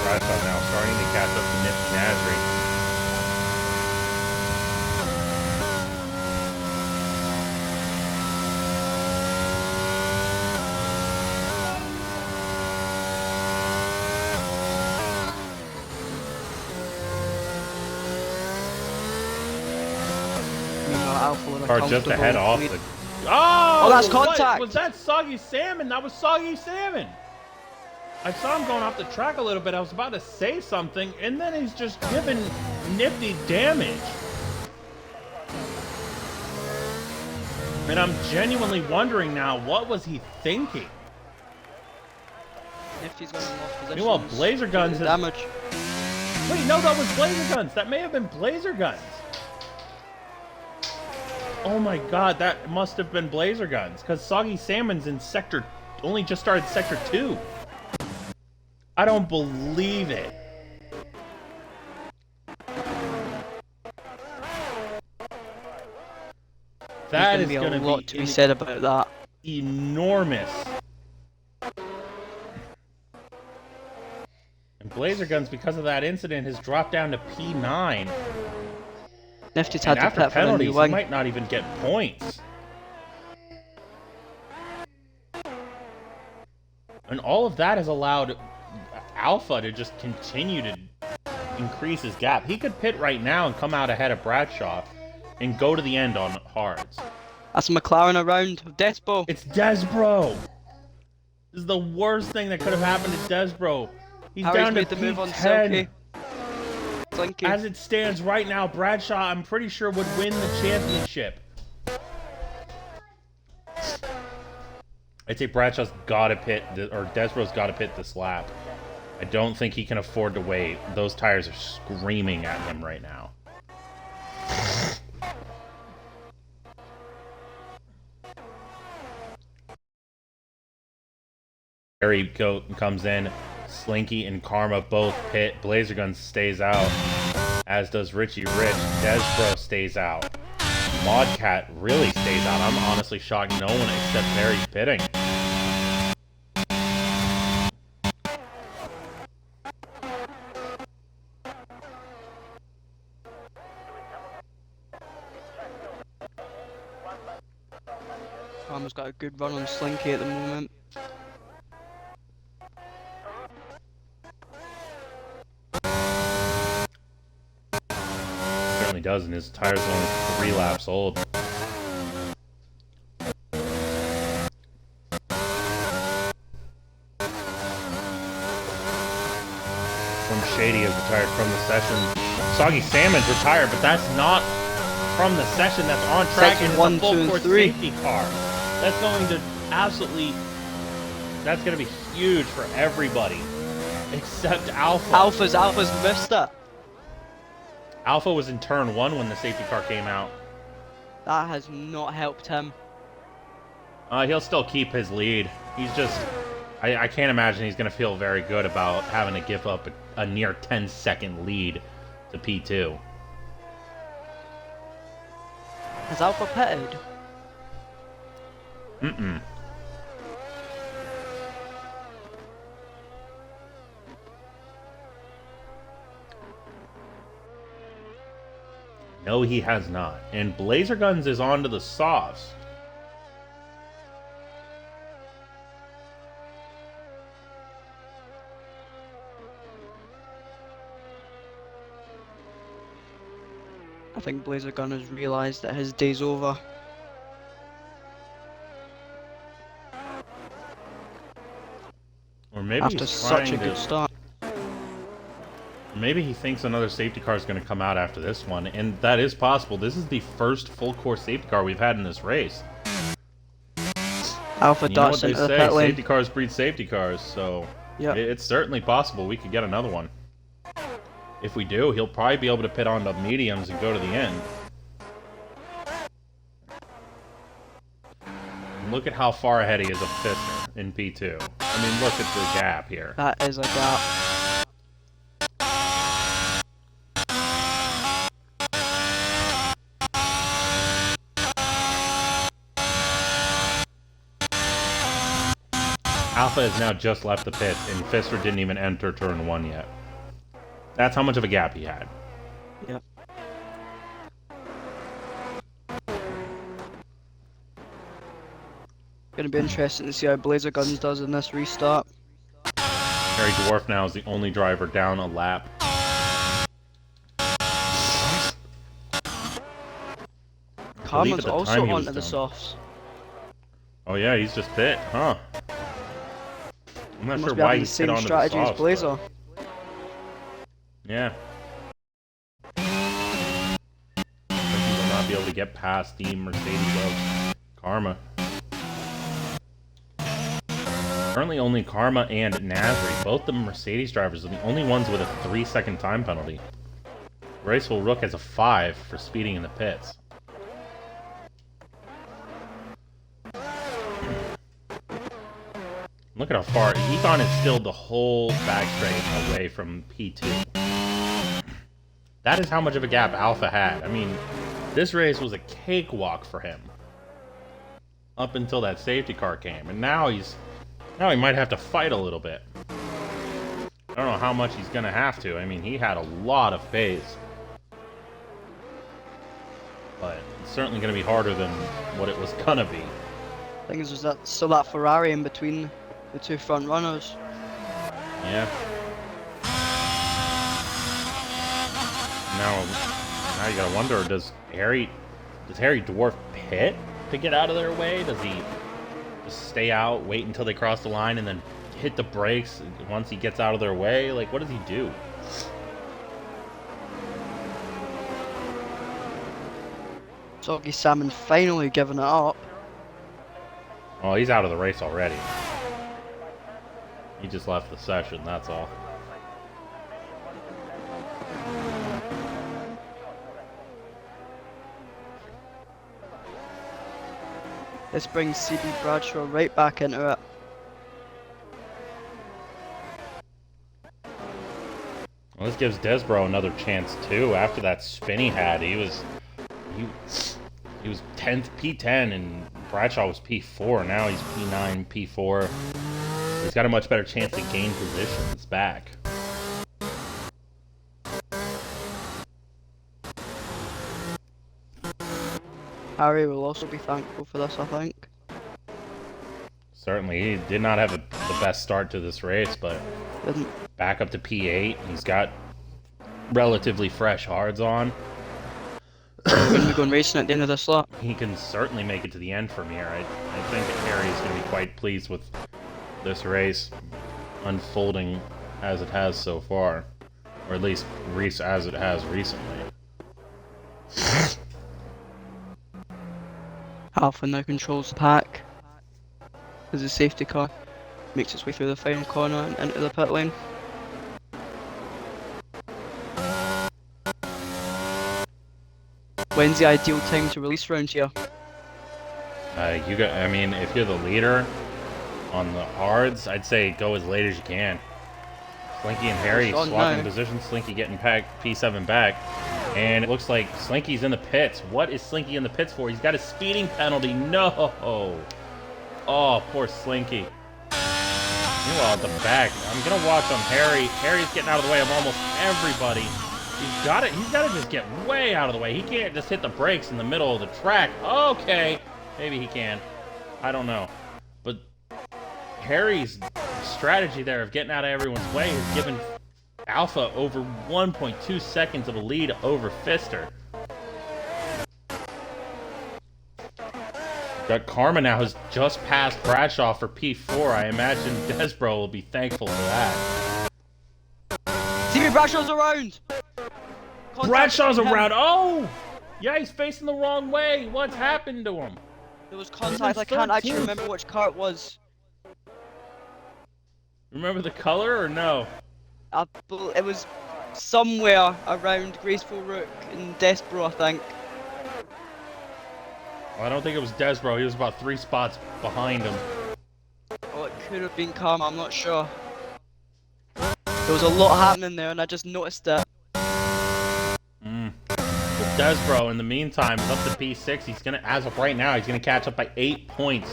Bradshaw now starting to catch up to Nifty Nasri. Meanwhile, Alpha with a Car just comfortable ahead off lead. the... Oh! that's what? contact! Was that Soggy Salmon? That was Soggy Salmon! I saw him going off the track a little bit. I was about to say something, and then he's just giving Nifty damage. And I'm genuinely wondering now, what was he thinking? Nifty's going in lost positions. Meanwhile, Blazer Guns has... Damage. Wait, no, that was Blazer Guns. That may have been Blazer Guns. Oh my god, that must have been Blazer Guns, because Soggy Salmon's in sector... only just started sector 2. I don't believe it. That is There's going to be a lot be to be said about that. enormous. And Blazer Guns, because of that incident, has dropped down to P9. Nifty's And had to after pit for a penalties, new he wing. might not even get points. And all of that has allowed Alpha to just continue to increase his gap. He could pit right now and come out ahead of Bradshaw and go to the end on hards. That's a McLaren around. Despo. It's Desbro. This is the worst thing that could have happened to Desbro. He's Harry's down to made the move on P10. Silky. Slinky. As it stands right now, Bradshaw, I'm pretty sure, would win the championship. I'd say Bradshaw's got to pit, or Desbro's got to pit this lap. I don't think he can afford to wait. Those tires are screaming at him right now. Harry comes in. Slinky and Karma both pit. Blazer Gun stays out, as does Richie Rich. Desbro stays out. Modcat really stays out. I'm honestly shocked no one except Harry's pitting. Karma's got a good run on Slinky at the moment. Certainly does, and his tire's only 3 laps old. From Shady is retired from the session. Soggy Salmon's retired, but that's not from the session. That's on track. Section and it's 1, a 2, full and course 3. safety car. That's going to absolutely. That's going to be huge for everybody, except Alpha. Alpha's missed it. Alpha was in turn 1 when the safety car came out. That has not helped him. He'll still keep his lead. He's just. I can't imagine he's going to feel very good about having to give up a near 10-second lead to P2. Has Alpha pitted? Mm-mm. No, he has not. And Blazer Guns is on to the softs. I think Blazer Gun has realised that his day's over. Or maybe After he's such a trying good start. Maybe he thinks another safety car is going to come out after this one, and that is possible. This is the first full course safety car we've had in this race. Alpha You know what darts they into the say, pit lane. safety cars breed safety cars, so Yep. it's certainly possible we could get another one. If we do, he'll probably be able to pit on the mediums and go to the end. And look at how far ahead he is of Fister in P2. I mean, look at the gap here. That is a gap. Alpha has now just left the pits, and Fister didn't even enter turn 1 yet. That's how much of a gap he had. Yep. Gonna be interesting to see how Blazer Guns does in this restart. Harry Dwarf now is the only driver down a lap. Karma's at the also time he was onto the down. softs. Oh yeah, he's just pit, huh? I'm not He sure must be why having the he's pit same onto the strategy as softs, Blazer. but yeah. I think he will not be able to get past the Mercedes of Karma. Currently only Karma and Nasri, both the Mercedes drivers, are the only ones with a 3-second time penalty. Graceful Rook has a 5 for speeding in the pits. Look at how far. Econ is still the whole back straight away from P2. That is how much of a gap Alpha had. I mean, this race was a cakewalk for him. Up until that safety car came. And now he might have to fight a little bit. I don't know how much he's going to have to. I mean, he had a lot of pace. But it's certainly going to be harder than what it was going to be. Thing is, there's still that Ferrari in between the two front runners. Yeah. Now you gotta wonder, does Harry Dwarf pit to get out of their way? Does he just stay out, wait until they cross the line, and then hit the brakes once he gets out of their way? Like, what does he do? Soggy Salmon finally giving it up. Oh, he's out of the race already. He just left the session, that's all. This brings CB Bradshaw right back into it. Well, this gives Desbro another chance too. After that spin he had, he was 10th P10 and Bradshaw was P4. Now he's P9, P4. He's got a much better chance to gain positions back. Harry will also be thankful for this, I think. Certainly, he did not have the best start to this race, but Didn't. back up to P8. He's got relatively fresh hards on. We're going to be going racing at the end of this lap. He can certainly make it to the end from here. I think that Harry's going to be quite pleased with this race unfolding as it has so far. Or at least as it has recently. Alpha now controls the pack as the safety car makes its way through the final corner and into the pit lane. When's the ideal time to release round here? I mean, if you're the leader on the hards, I'd say go as late as you can. Slinky and Harry Oh, swapping no. positions. Slinky getting P7 back. And it looks like Slinky's in the pits. What is Slinky in the pits for? He's got a speeding penalty. No! Oh, poor Slinky. Meanwhile, at the back, I'm going to watch on Harry. Harry's getting out of the way of almost everybody. He's got to just get way out of the way. He can't just hit the brakes in the middle of the track. Okay. Maybe he can. I don't know. But Harry's strategy there of getting out of everyone's way has given Alpha over 1.2 seconds of a lead over Pfister. Got Karma now has just passed Bradshaw for P4. I imagine Desbro will be thankful for that. CB Bradshaw's around! Contact Bradshaw's between him. around. Oh! Yeah, he's facing the wrong way. What's happened to him? There was contact, I can't actually 13th. remember which car it was. Remember the color or no? It was somewhere around Graceful Rook and Desbro, I think. Well, I don't think it was Desbro. He was about 3 spots behind him. Oh, it could have been Karma, I'm not sure. There was a lot happening there and I just noticed it. But Desbro, in the meantime, is up to P6. He's gonna, as of right now, he's gonna catch up by 8 points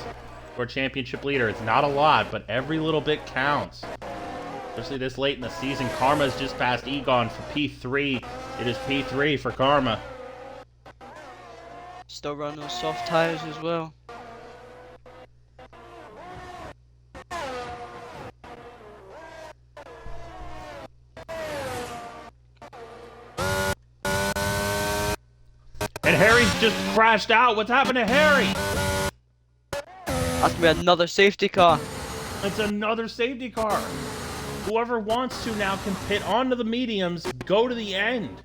for championship leader. It's not a lot, but every little bit counts. Especially this late in the season. Karma's just passed Egon for P3. It is P3 for Karma. Still running those soft tires as well. And Harry's just crashed out. What's happened to Harry? That's gonna be another safety car. It's another safety car. Whoever wants to now can pit onto the mediums, go to the end.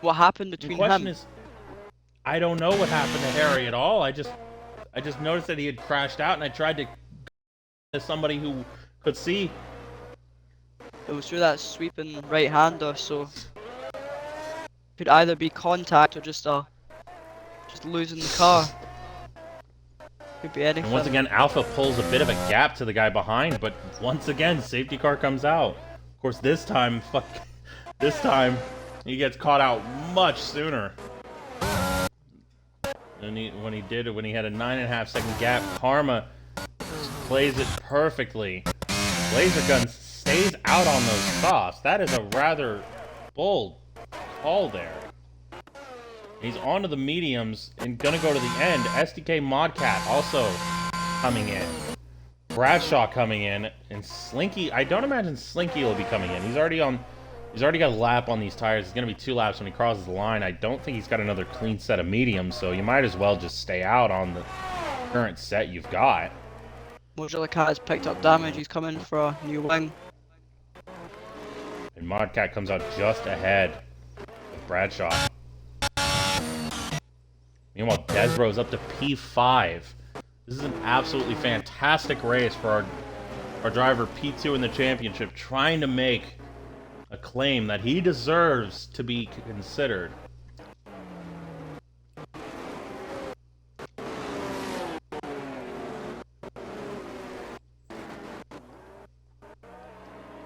What happened The between question him? is, I don't know what happened to Harry at all. I just noticed that he had crashed out, and I tried to somebody who could see. It was through that sweeping right hander, so could either be contact or just losing the car. Could be anything. And once again, Alpha pulls a bit of a gap to the guy behind, but once again, safety car comes out. Of course, this time he gets caught out much sooner. And when he had a 9.5 second gap, Karma plays it perfectly. Laser Gun stays out on those softs. That is a rather bold call there. He's onto the mediums and gonna go to the end. SDK Modcat also coming in. Bradshaw coming in, and Slinky. I don't imagine Slinky will be coming in. He's already got a lap on these tires. It's gonna be 2 laps when he crosses the line. I don't think he's got another clean set of mediums, so you might as well just stay out on the current set you've got. Modular Cat has picked up damage. He's coming for a new wing. And Modcat comes out just ahead of Bradshaw. Meanwhile, Desbro's up to P5. This is an absolutely fantastic race for our driver P2 in the championship, trying to make a claim that he deserves to be considered.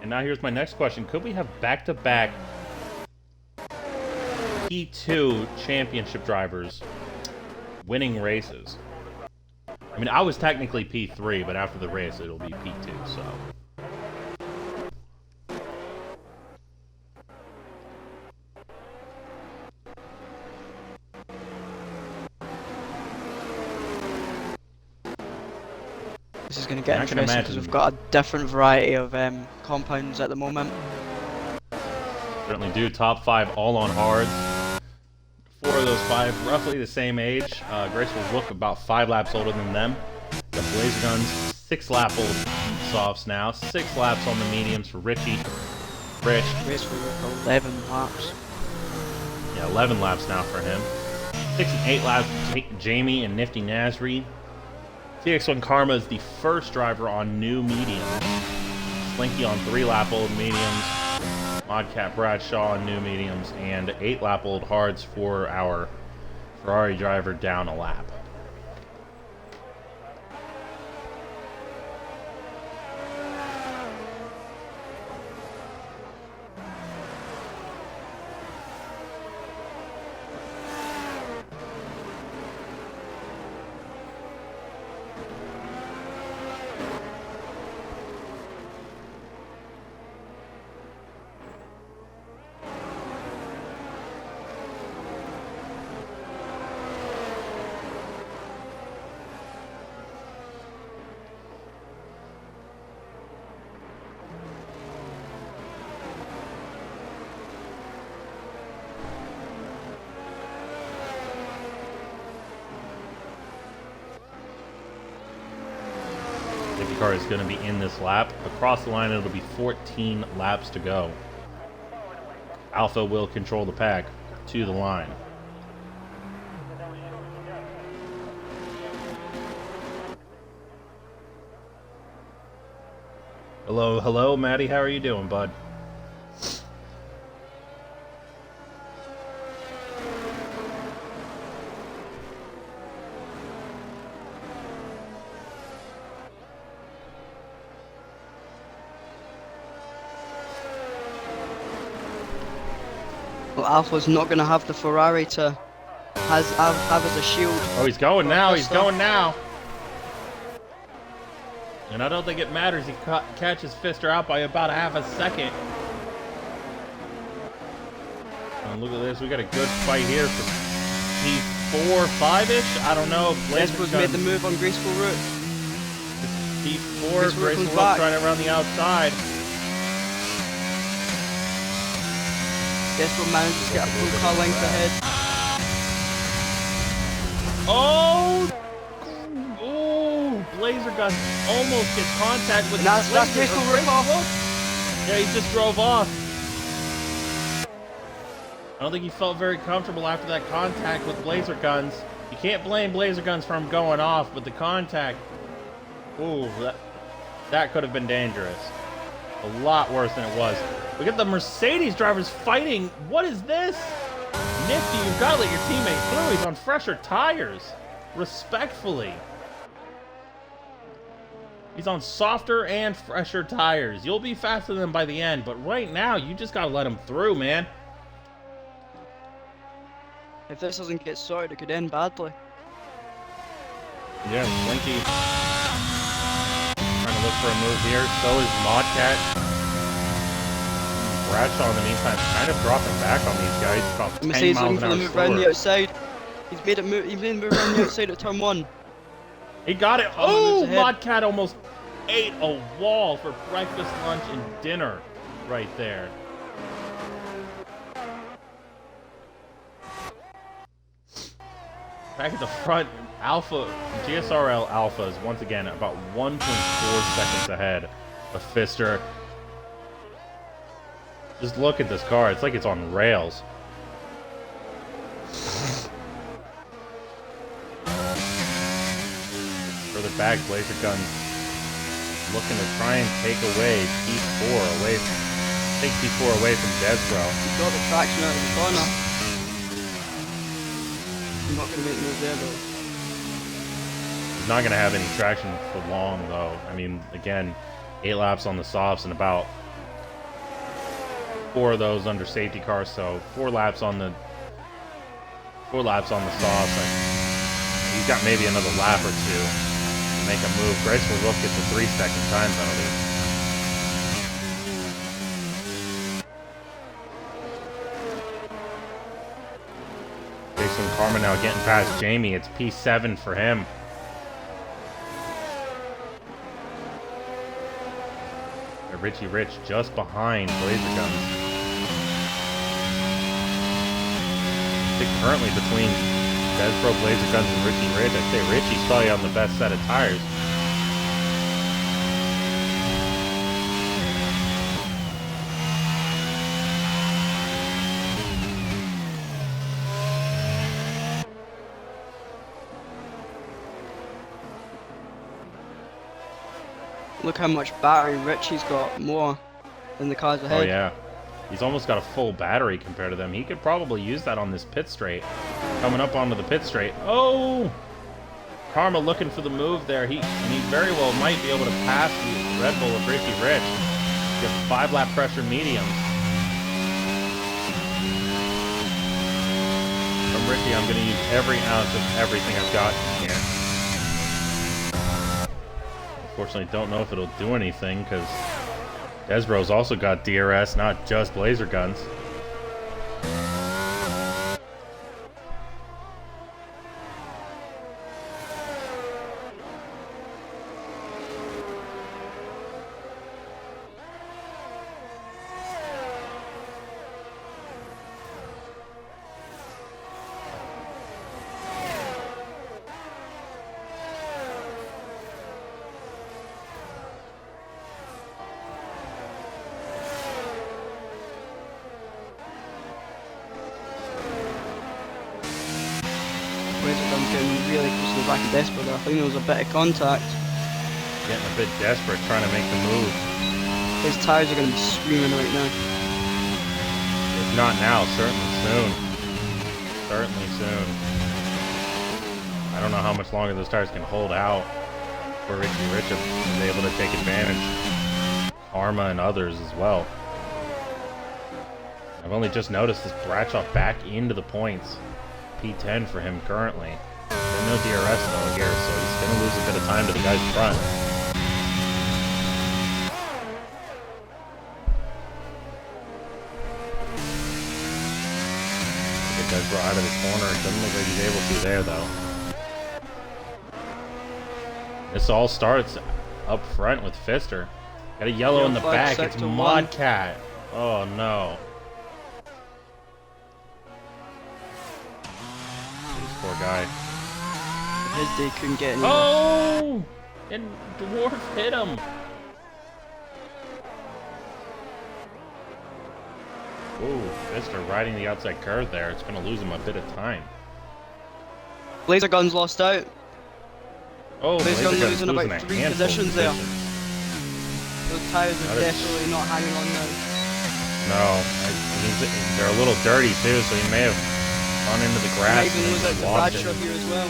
And now here's my next question. Could we have back-to-back P2 championship drivers winning races? I mean, I was technically P3, but after the race, it'll be P2, so... This is going to get I can interesting because imagine. we've got a different variety of compounds at the moment. Certainly do. Top 5 all on hards. 4 of those 5 roughly the same age. Graceful Rook about 5 laps older than them. The Blazer Guns 6 lap old softs now. 6 laps on the mediums for Richie. Rich. Graceful Rook 11 laps. Yeah, 11 laps now for him. 6 and 8 laps for Jamie and Nifty Nasri. TX1 Karma is the first driver on new mediums. Slinky on 3 lap old mediums. Modcat Bradshaw on new mediums. And 8 lap old hards for our Ferrari driver down a lap. Safety car is going to be in this lap. Across the line, it'll be 14 laps to go. Alpha will control the pack to the line. Hello, hello, Maddie. How are you doing, bud? Well, Alpha's not going to have the Ferrari to have as a shield. Oh, he's going now. He's Fister. going now. And I don't think it matters. He catches Fister out by about a half a second. And look at this. We got a good fight here for P4, 5-ish. I don't know. Graceful's made the move on Graceful Rook. P4. Graceful Graceful comes back. trying to run the outside. Graceful manages to get a full car length ahead. Oh! Oh! Blazer Gun almost gets contact with. And that's Graceful Rook off. Yeah, he just drove off. I don't think he felt very comfortable after that contact with Blazer Guns. You can't blame Blazer Guns for him going off, but the contact, ooh, that could have been dangerous. A lot worse than it was. Look at the Mercedes drivers fighting. What is this? Nifty, you've got to let your teammate through. He's on fresher tires. Respectfully. He's on softer and fresher tires. You'll be faster than him by the end, but right now, you just got to let him through, man. If this doesn't get sorted, it could end badly. Yeah, Slinky trying to look for a move here. So is Modcat. Bradshaw in the meantime kind of dropping back on these guys. About 10 Mercedes miles looking an for the hour move around the slower. outside. He's made the move around the outside at turn 1. He got it. Honda Oh, moves ahead. Modcat almost ate a wall for breakfast, lunch, and dinner right there. Back at the front, Alpha, GSRL Alpha is once again about 1.4 seconds ahead of Fister. Just look at this car. It's like it's on rails. Further back, Blazer Gun looking to try and take away P4 away. Take P4 away from Desbro. He's got the traction out of the corner. He's not going to make the move there though. He's not going to have any traction for long, though. I mean, again, 8 laps on the softs and about 4 of those under safety car, so 4 laps on the sauce. He's got maybe another lap or 2 to make a move. Graceful Rook gets a 3-second time penalty. Jason Karma now getting past Jamie. It's P7 for him. Richie Rich just behind Blazer Guns. I think currently between Desbro, Blazer Guns, and Richie Rich, I'd say Richie's probably on the best set of tires. Look how much battery Richie's got, more than the cars ahead. Oh yeah. He's almost got a full battery compared to them. He could probably use that on this pit straight. Coming up onto the pit straight. Oh! Karma looking for the move there. He very well might be able to pass the Red Bull of Richie Rich. Get 5-lap pressure mediums. From Richie, I'm going to use every ounce of everything I've got in here. Unfortunately, don't know if it'll do anything because Desbro's also got DRS, not just Blazer Guns. Getting really close to the back of Desperate there. I think there was a bit of contact. Getting a bit desperate trying to make the move. His tires are going to be screaming right now. If not now, certainly soon. Certainly soon. I don't know how much longer those tires can hold out before Richie Rich is able to take advantage. Karma and others as well. I've only just noticed this Bradshaw back into the points. P10 for him currently. There's no DRS though here, so he's going to lose a bit of time to the guys in front. Get Desbro out of the corner. It doesn't look like he's able to there though. This all starts up front with Fister. Got a yellow in the back. It's Modcat. Oh no. Poor guy. His day couldn't get any. Oh! And Dwarf hit him. Ooh, Fister riding the outside curve there. It's going to lose him a bit of time. Blazer Guns lost out. Oh, Blazer Guns losing about a 3 handful of positions there. positions. Those tires are That is- definitely not hanging on now. No, they're a little dirty too, so he may have gone into the grass. Might even and lose out to lobbed it. Bradshaw here as well.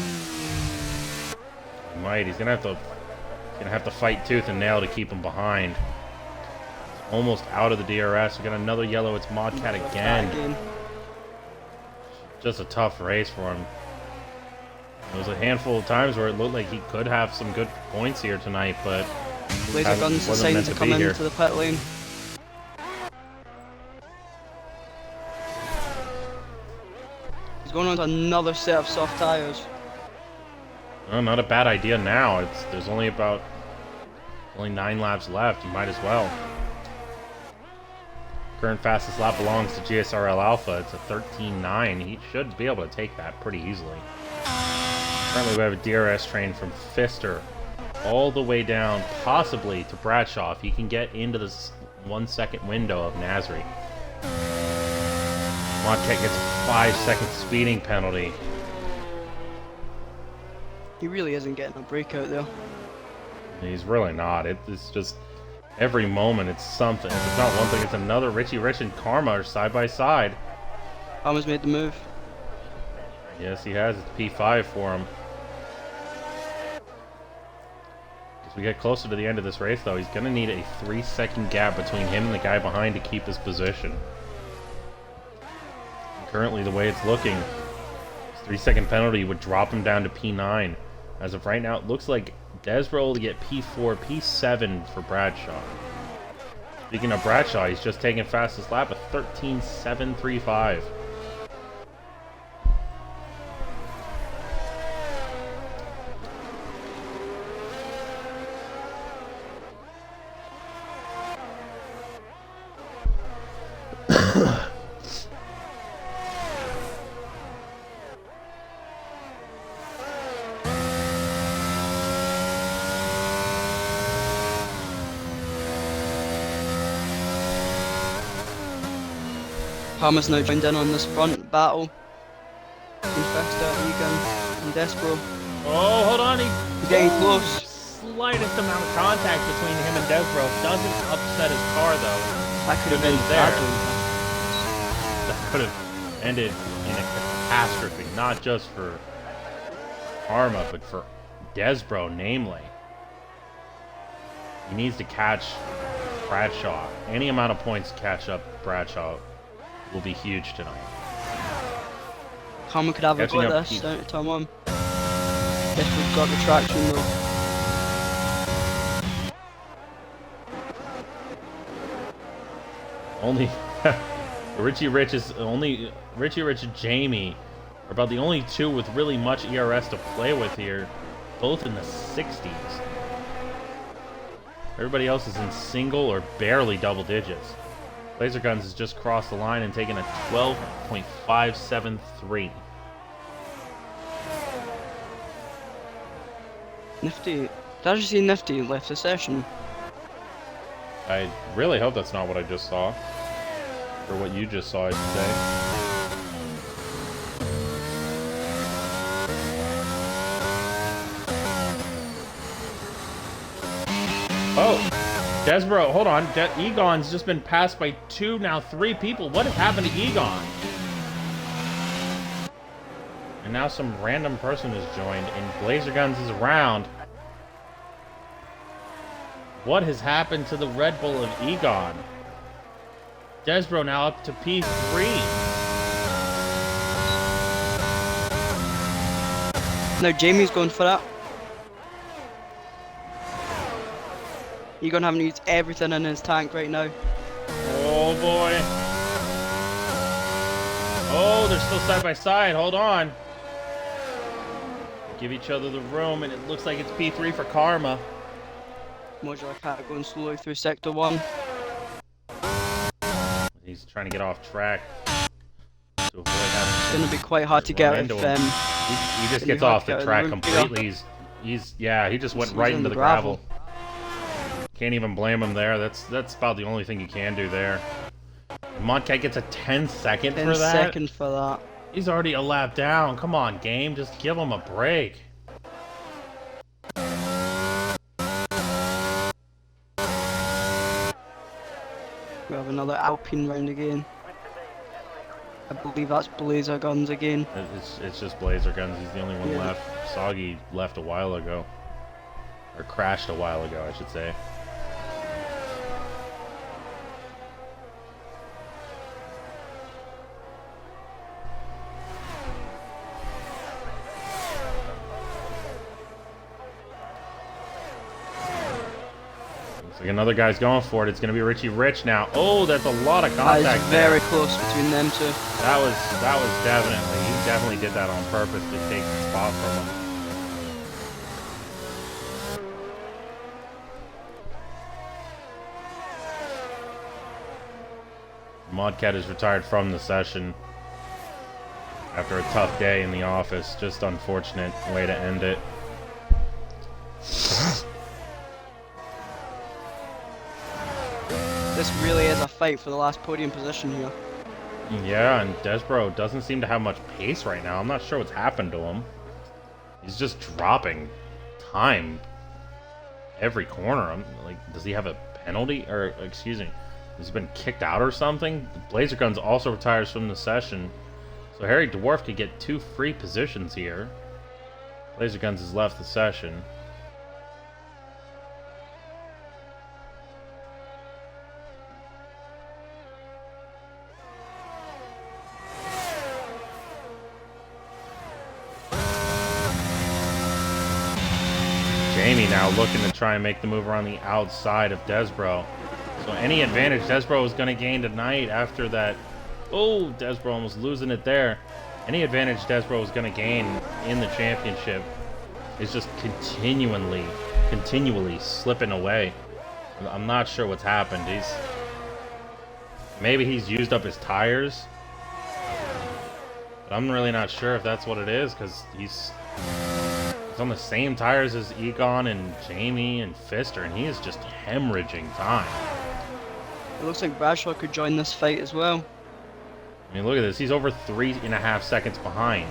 He might. He's gonna have to fight tooth and nail to keep him behind. He's almost out of the DRS. We got another yellow. It's Modcat again. Just a tough race for him. There was a handful of times where it looked like he could have some good points here tonight, but Blazer Guns wasn't deciding meant to to come be here. into the pit lane. He's going on to another set of soft tires. Oh, not a bad idea now. There's only 9 laps left. You might as well. Current fastest lap belongs to GSRL Alpha. It's a 13.9. He should be able to take that pretty easily. Currently we have a DRS train from Fister all the way down, possibly to Bradshaw, if he can get into this 1-second window of Nasri. Modcat gets a 5-second speeding penalty. He really isn't getting a breakout though. He's really not. It's just every moment it's something. If it's not one thing, it's another. Richie Rich and Karma are side by side. Karma's made the move. Yes, he has. It's P5 for him. we get closer to the end of this race, though, he's going to need a 3-second gap between him and the guy behind to keep his position. And currently, the way it's looking, his 3-second penalty would drop him down to P9. As of right now, it looks like Desbro will get P4, P7 for Bradshaw. Speaking of Bradshaw, he's just taken fastest lap of 13.735. Palmer's now joined in on this front battle. Between Festa, Egan, and Despro. Oh, hold on. He's getting close. Slightest amount of contact between him and Desbro. Doesn't upset his car, though. That could have been there. bad. That could have ended in a catastrophe. Not just for Karma, but for Desbro, namely. He needs to catch Bradshaw. Any amount of points to catch up Bradshaw will be huge tonight. Palmer could have a go at this down to turn 1. Despro's got the traction though. Only Richie Rich and Jamie are about the only two with really much ERS to play with here, both in the 60s. Everybody else is in single or barely double digits. Laser Guns has just crossed the line and taken a 12.573. Nifty. Did I just see Nifty left the session? I really hope that's not what I just saw. Or what you just saw, I should say. Oh! Desbro, hold on. Egon's just been passed by 2, now 3 people. What has happened to Egon? And now some random person has joined, and Blazer Guns is around. What has happened to the Red Bull of Egon? Desbro now up to P3. Now Jamie's going for that. Egon having to use everything in his tank right now. Oh boy. Oh, they're still side by side. Hold on. Give each other the room, and it looks like it's P3 for Karma. Modular Cat going slowly through Sector 1. He's trying to get off track to avoid having. It's going to be quite hard to get out of him. He just gets off the track completely. Yeah, he just went right into the gravel. Can't even blame him there. That's about the only thing you can do there. Montcat gets a 10-second for that. 10 seconds for that. He's already a lap down. Come on, game. Just give him a break. We have another Alpine round again. I believe that's Blazer Guns again. It's just Blazer Guns. He's the only one left. Soggy left a while ago. Or crashed a while ago, I should say. Looks like another guy's going for it. It's going to be Richie Rich now. Oh, that's a lot of contact. That is very close between them two. That was definitely, he definitely did that on purpose to take the spot from him. Modcat is retired from the session after a tough day in the office. Just unfortunate way to end it. This really is a fight for the last podium position here. Yeah, and Desbro doesn't seem to have much pace right now. I'm not sure what's happened to him. He's just dropping time every corner. Like, does he have a penalty? Or, excuse me, has he been kicked out or something? Blazer Guns also retires from the session. So Harry Dwarf could get 2 free positions here. Blazer Guns has left the session. Jamie now looking to try and make the move around the outside of Desbro. So any advantage Desbro is going to gain tonight after that. Oh, Desbro almost losing it there. Any advantage Desbro is going to gain in the championship is just continually slipping away. I'm not sure what's happened. Maybe he's used up his tires. But I'm really not sure if that's what it is, because he's on the same tires as Egon and Jamie and Pfister, and he is just hemorrhaging time. It looks like Bradshaw could join this fight as well. I mean, look at this. He's over 3.5 seconds behind.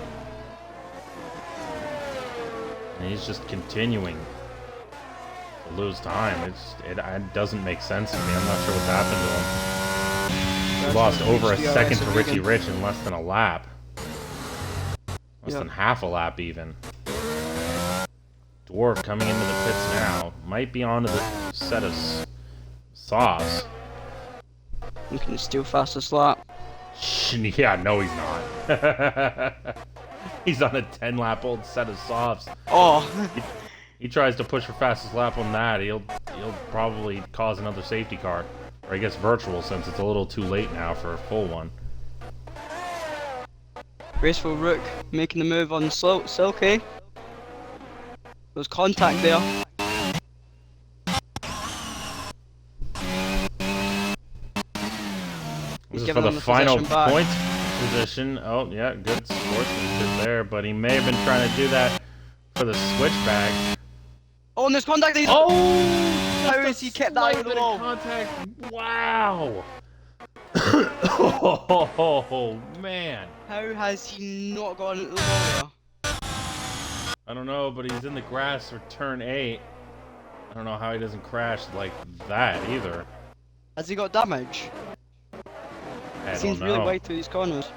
And he's just continuing to lose time. It doesn't make sense to me. I'm not sure what's happened to him. He lost over a second to Richie Rich in less than a lap. Less than half a lap, even. Dwarf coming into the pits now. Might be onto the set of softs. Looking to steal fastest lap. Yeah, no, he's not. He's on a 10-lap old set of softs. Oh! He tries to push for fastest lap on that. He'll probably cause another safety car. Or I guess virtual, since it's a little too late now for a full one. Graceful Rook making the move on Silky. There's contact there. This is giving for them the the final possession back. points position. Oh, yeah, good sportsmanship there, but he may have been trying to do that for the switchback. Oh, and there's contact there! Oh! How has he kept that out of the wall? Contact. Wow! Oh, man. How has he not gone into the wall there? I don't know, but he's in the grass for turn 8. I don't know how he doesn't crash like that either. Has he got damage? I Seems don't really know. wide through these corners.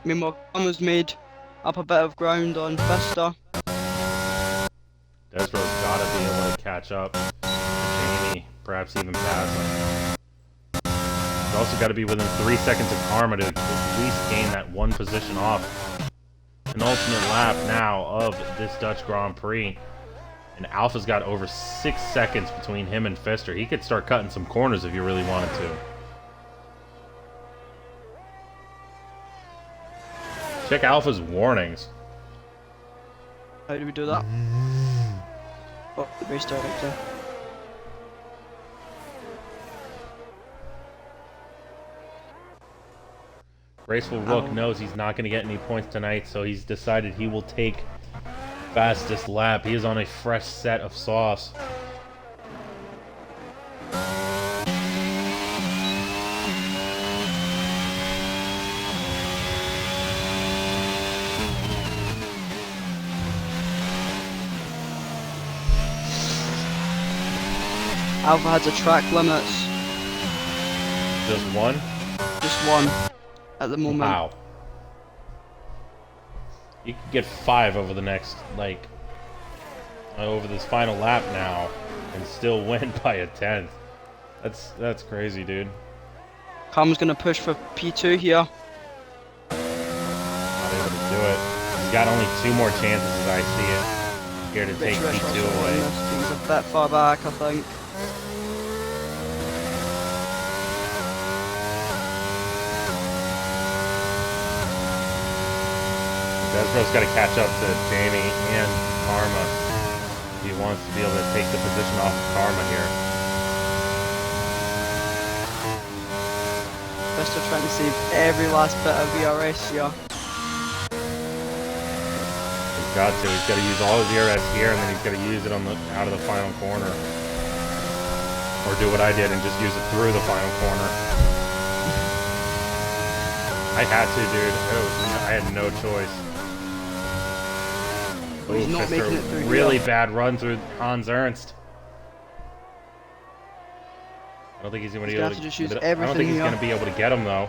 Meanwhile, Connor's made up a bit of ground on Vista. Desbro's gotta be able to catch up to Jamie, perhaps even pass him. He's also got to be within 3 seconds of Karma to at least gain that one position off. An ultimate lap now of this Dutch Grand Prix. And Alpha's got over 6 seconds between him and Pfister. He could start cutting some corners if he really wanted to. Check Alpha's warnings. How do we do that? Oh, the race director. Graceful Rook knows he's not going to get any points tonight, so he's decided he will take fastest lap. He is on a fresh set of sauce. Alpha has a track limits. Just one? Just one at the moment. Wow. You could get 5 over the next, like, over this final lap now, and still win by a 10th. That's crazy, dude. Kam's gonna push for P2 here. Not able to do it. He's got only 2 more chances as I see it. Here to take Rich P2 also away. won this. He's a bit far back, I think. Desbro's got to catch up to Jamie and Karma. He wants to be able to take the position off of Karma here. Vista trying to save every last bit of VRS here. He's got to. He's got to use all his ERS here, and then he's got to use it on the out of the final corner. Or do what I did and just use it through the final corner. I had to, dude. I had no choice. But he's not making it through really here. bad run through Hans Ernst. I don't think he's going to be able have to just to. use I don't everything think he's here. going to be able to get him though.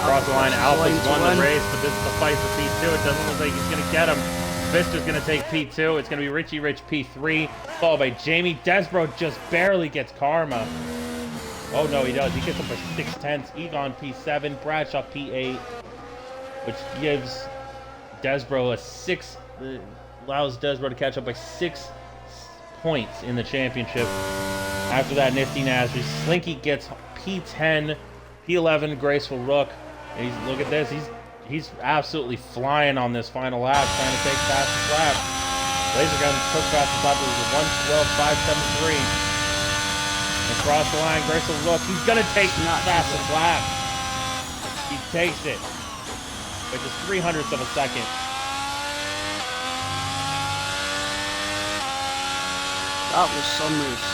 Across the line, Alpha's won the race, but this is the fight for P2. It doesn't look like he's going to get him. Vista's going to take P2. It's going to be Richie Rich P3, followed by Jamie. Desbro just barely gets Karma. Oh no, he does. He gets him by 6/10. Egon P7, Bradshaw P8, which gives Desbro a 6. Allows Desbro to catch up by 6 points in the championship. After that, Nifty Nasby. Slinky gets P10, P11, Graceful Rook. And look at this. He's absolutely flying on this final lap, trying to take fastest lap. Laser Gun took fastest lap. It was a 1:12.573. Across the line, Graceful Rook. He's gonna take fastest lap. He takes it, by just 0.03 of a second. That was some race.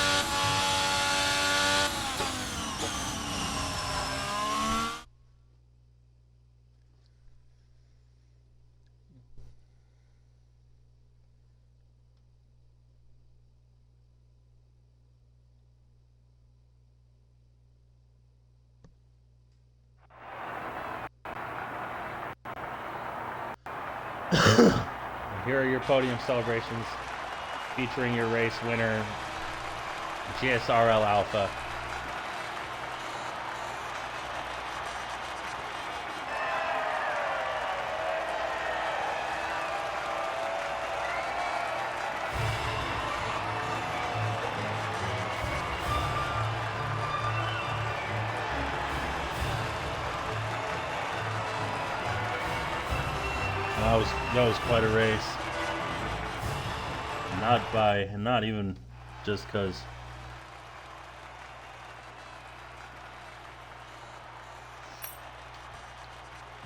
Here are your podium celebrations featuring your race winner, GSRL Alpha. That was quite a race. Not even just because.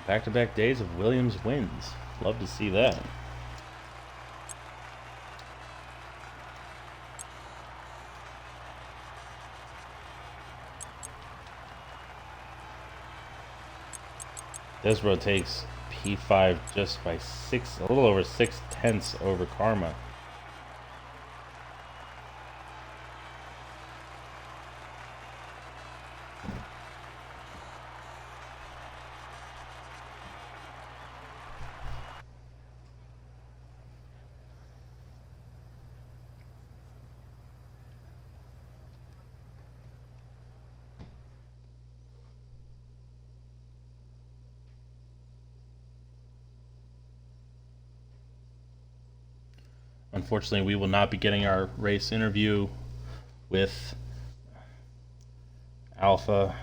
Back-to-back days of Williams wins. Love to see that. Desbro takes P5 just by a little over 6/10 over Karma. Unfortunately, we will not be getting our race interview with Alpha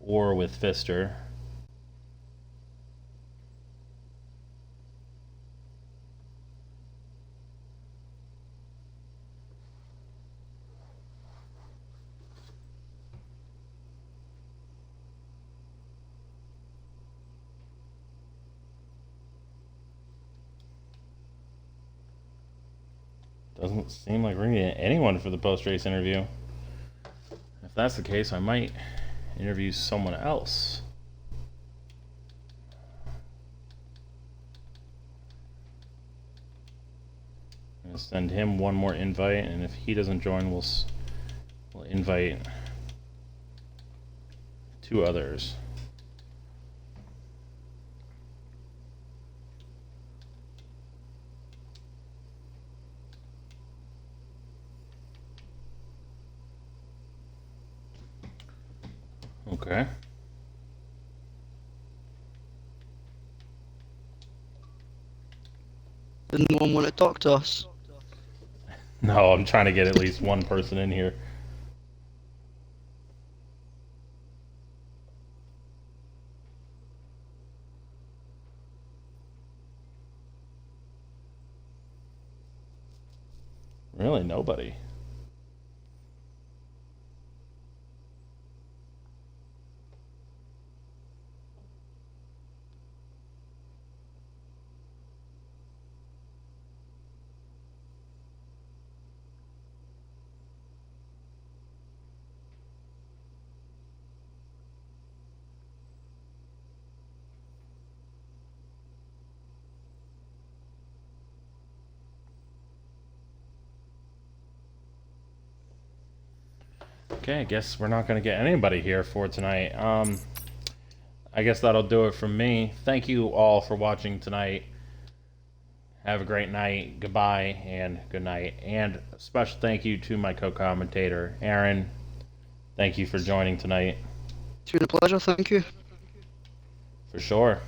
or with Fister. Doesn't seem like we're going to get anyone for the post-race interview. If that's the case, I might interview someone else. I'm going to send him one more invite, and if he doesn't join, we'll invite 2 others. Okay. Did no one want to talk to us? No, I'm trying to get at least one person in here. Really, nobody. Okay, I guess we're not going to get anybody here for tonight. I guess that'll do it from me. Thank you all for watching tonight. Have a great night. Goodbye and good night. And a special thank you to my co-commentator, Aaron. Thank you for joining tonight. It's been a pleasure, thank you. For sure.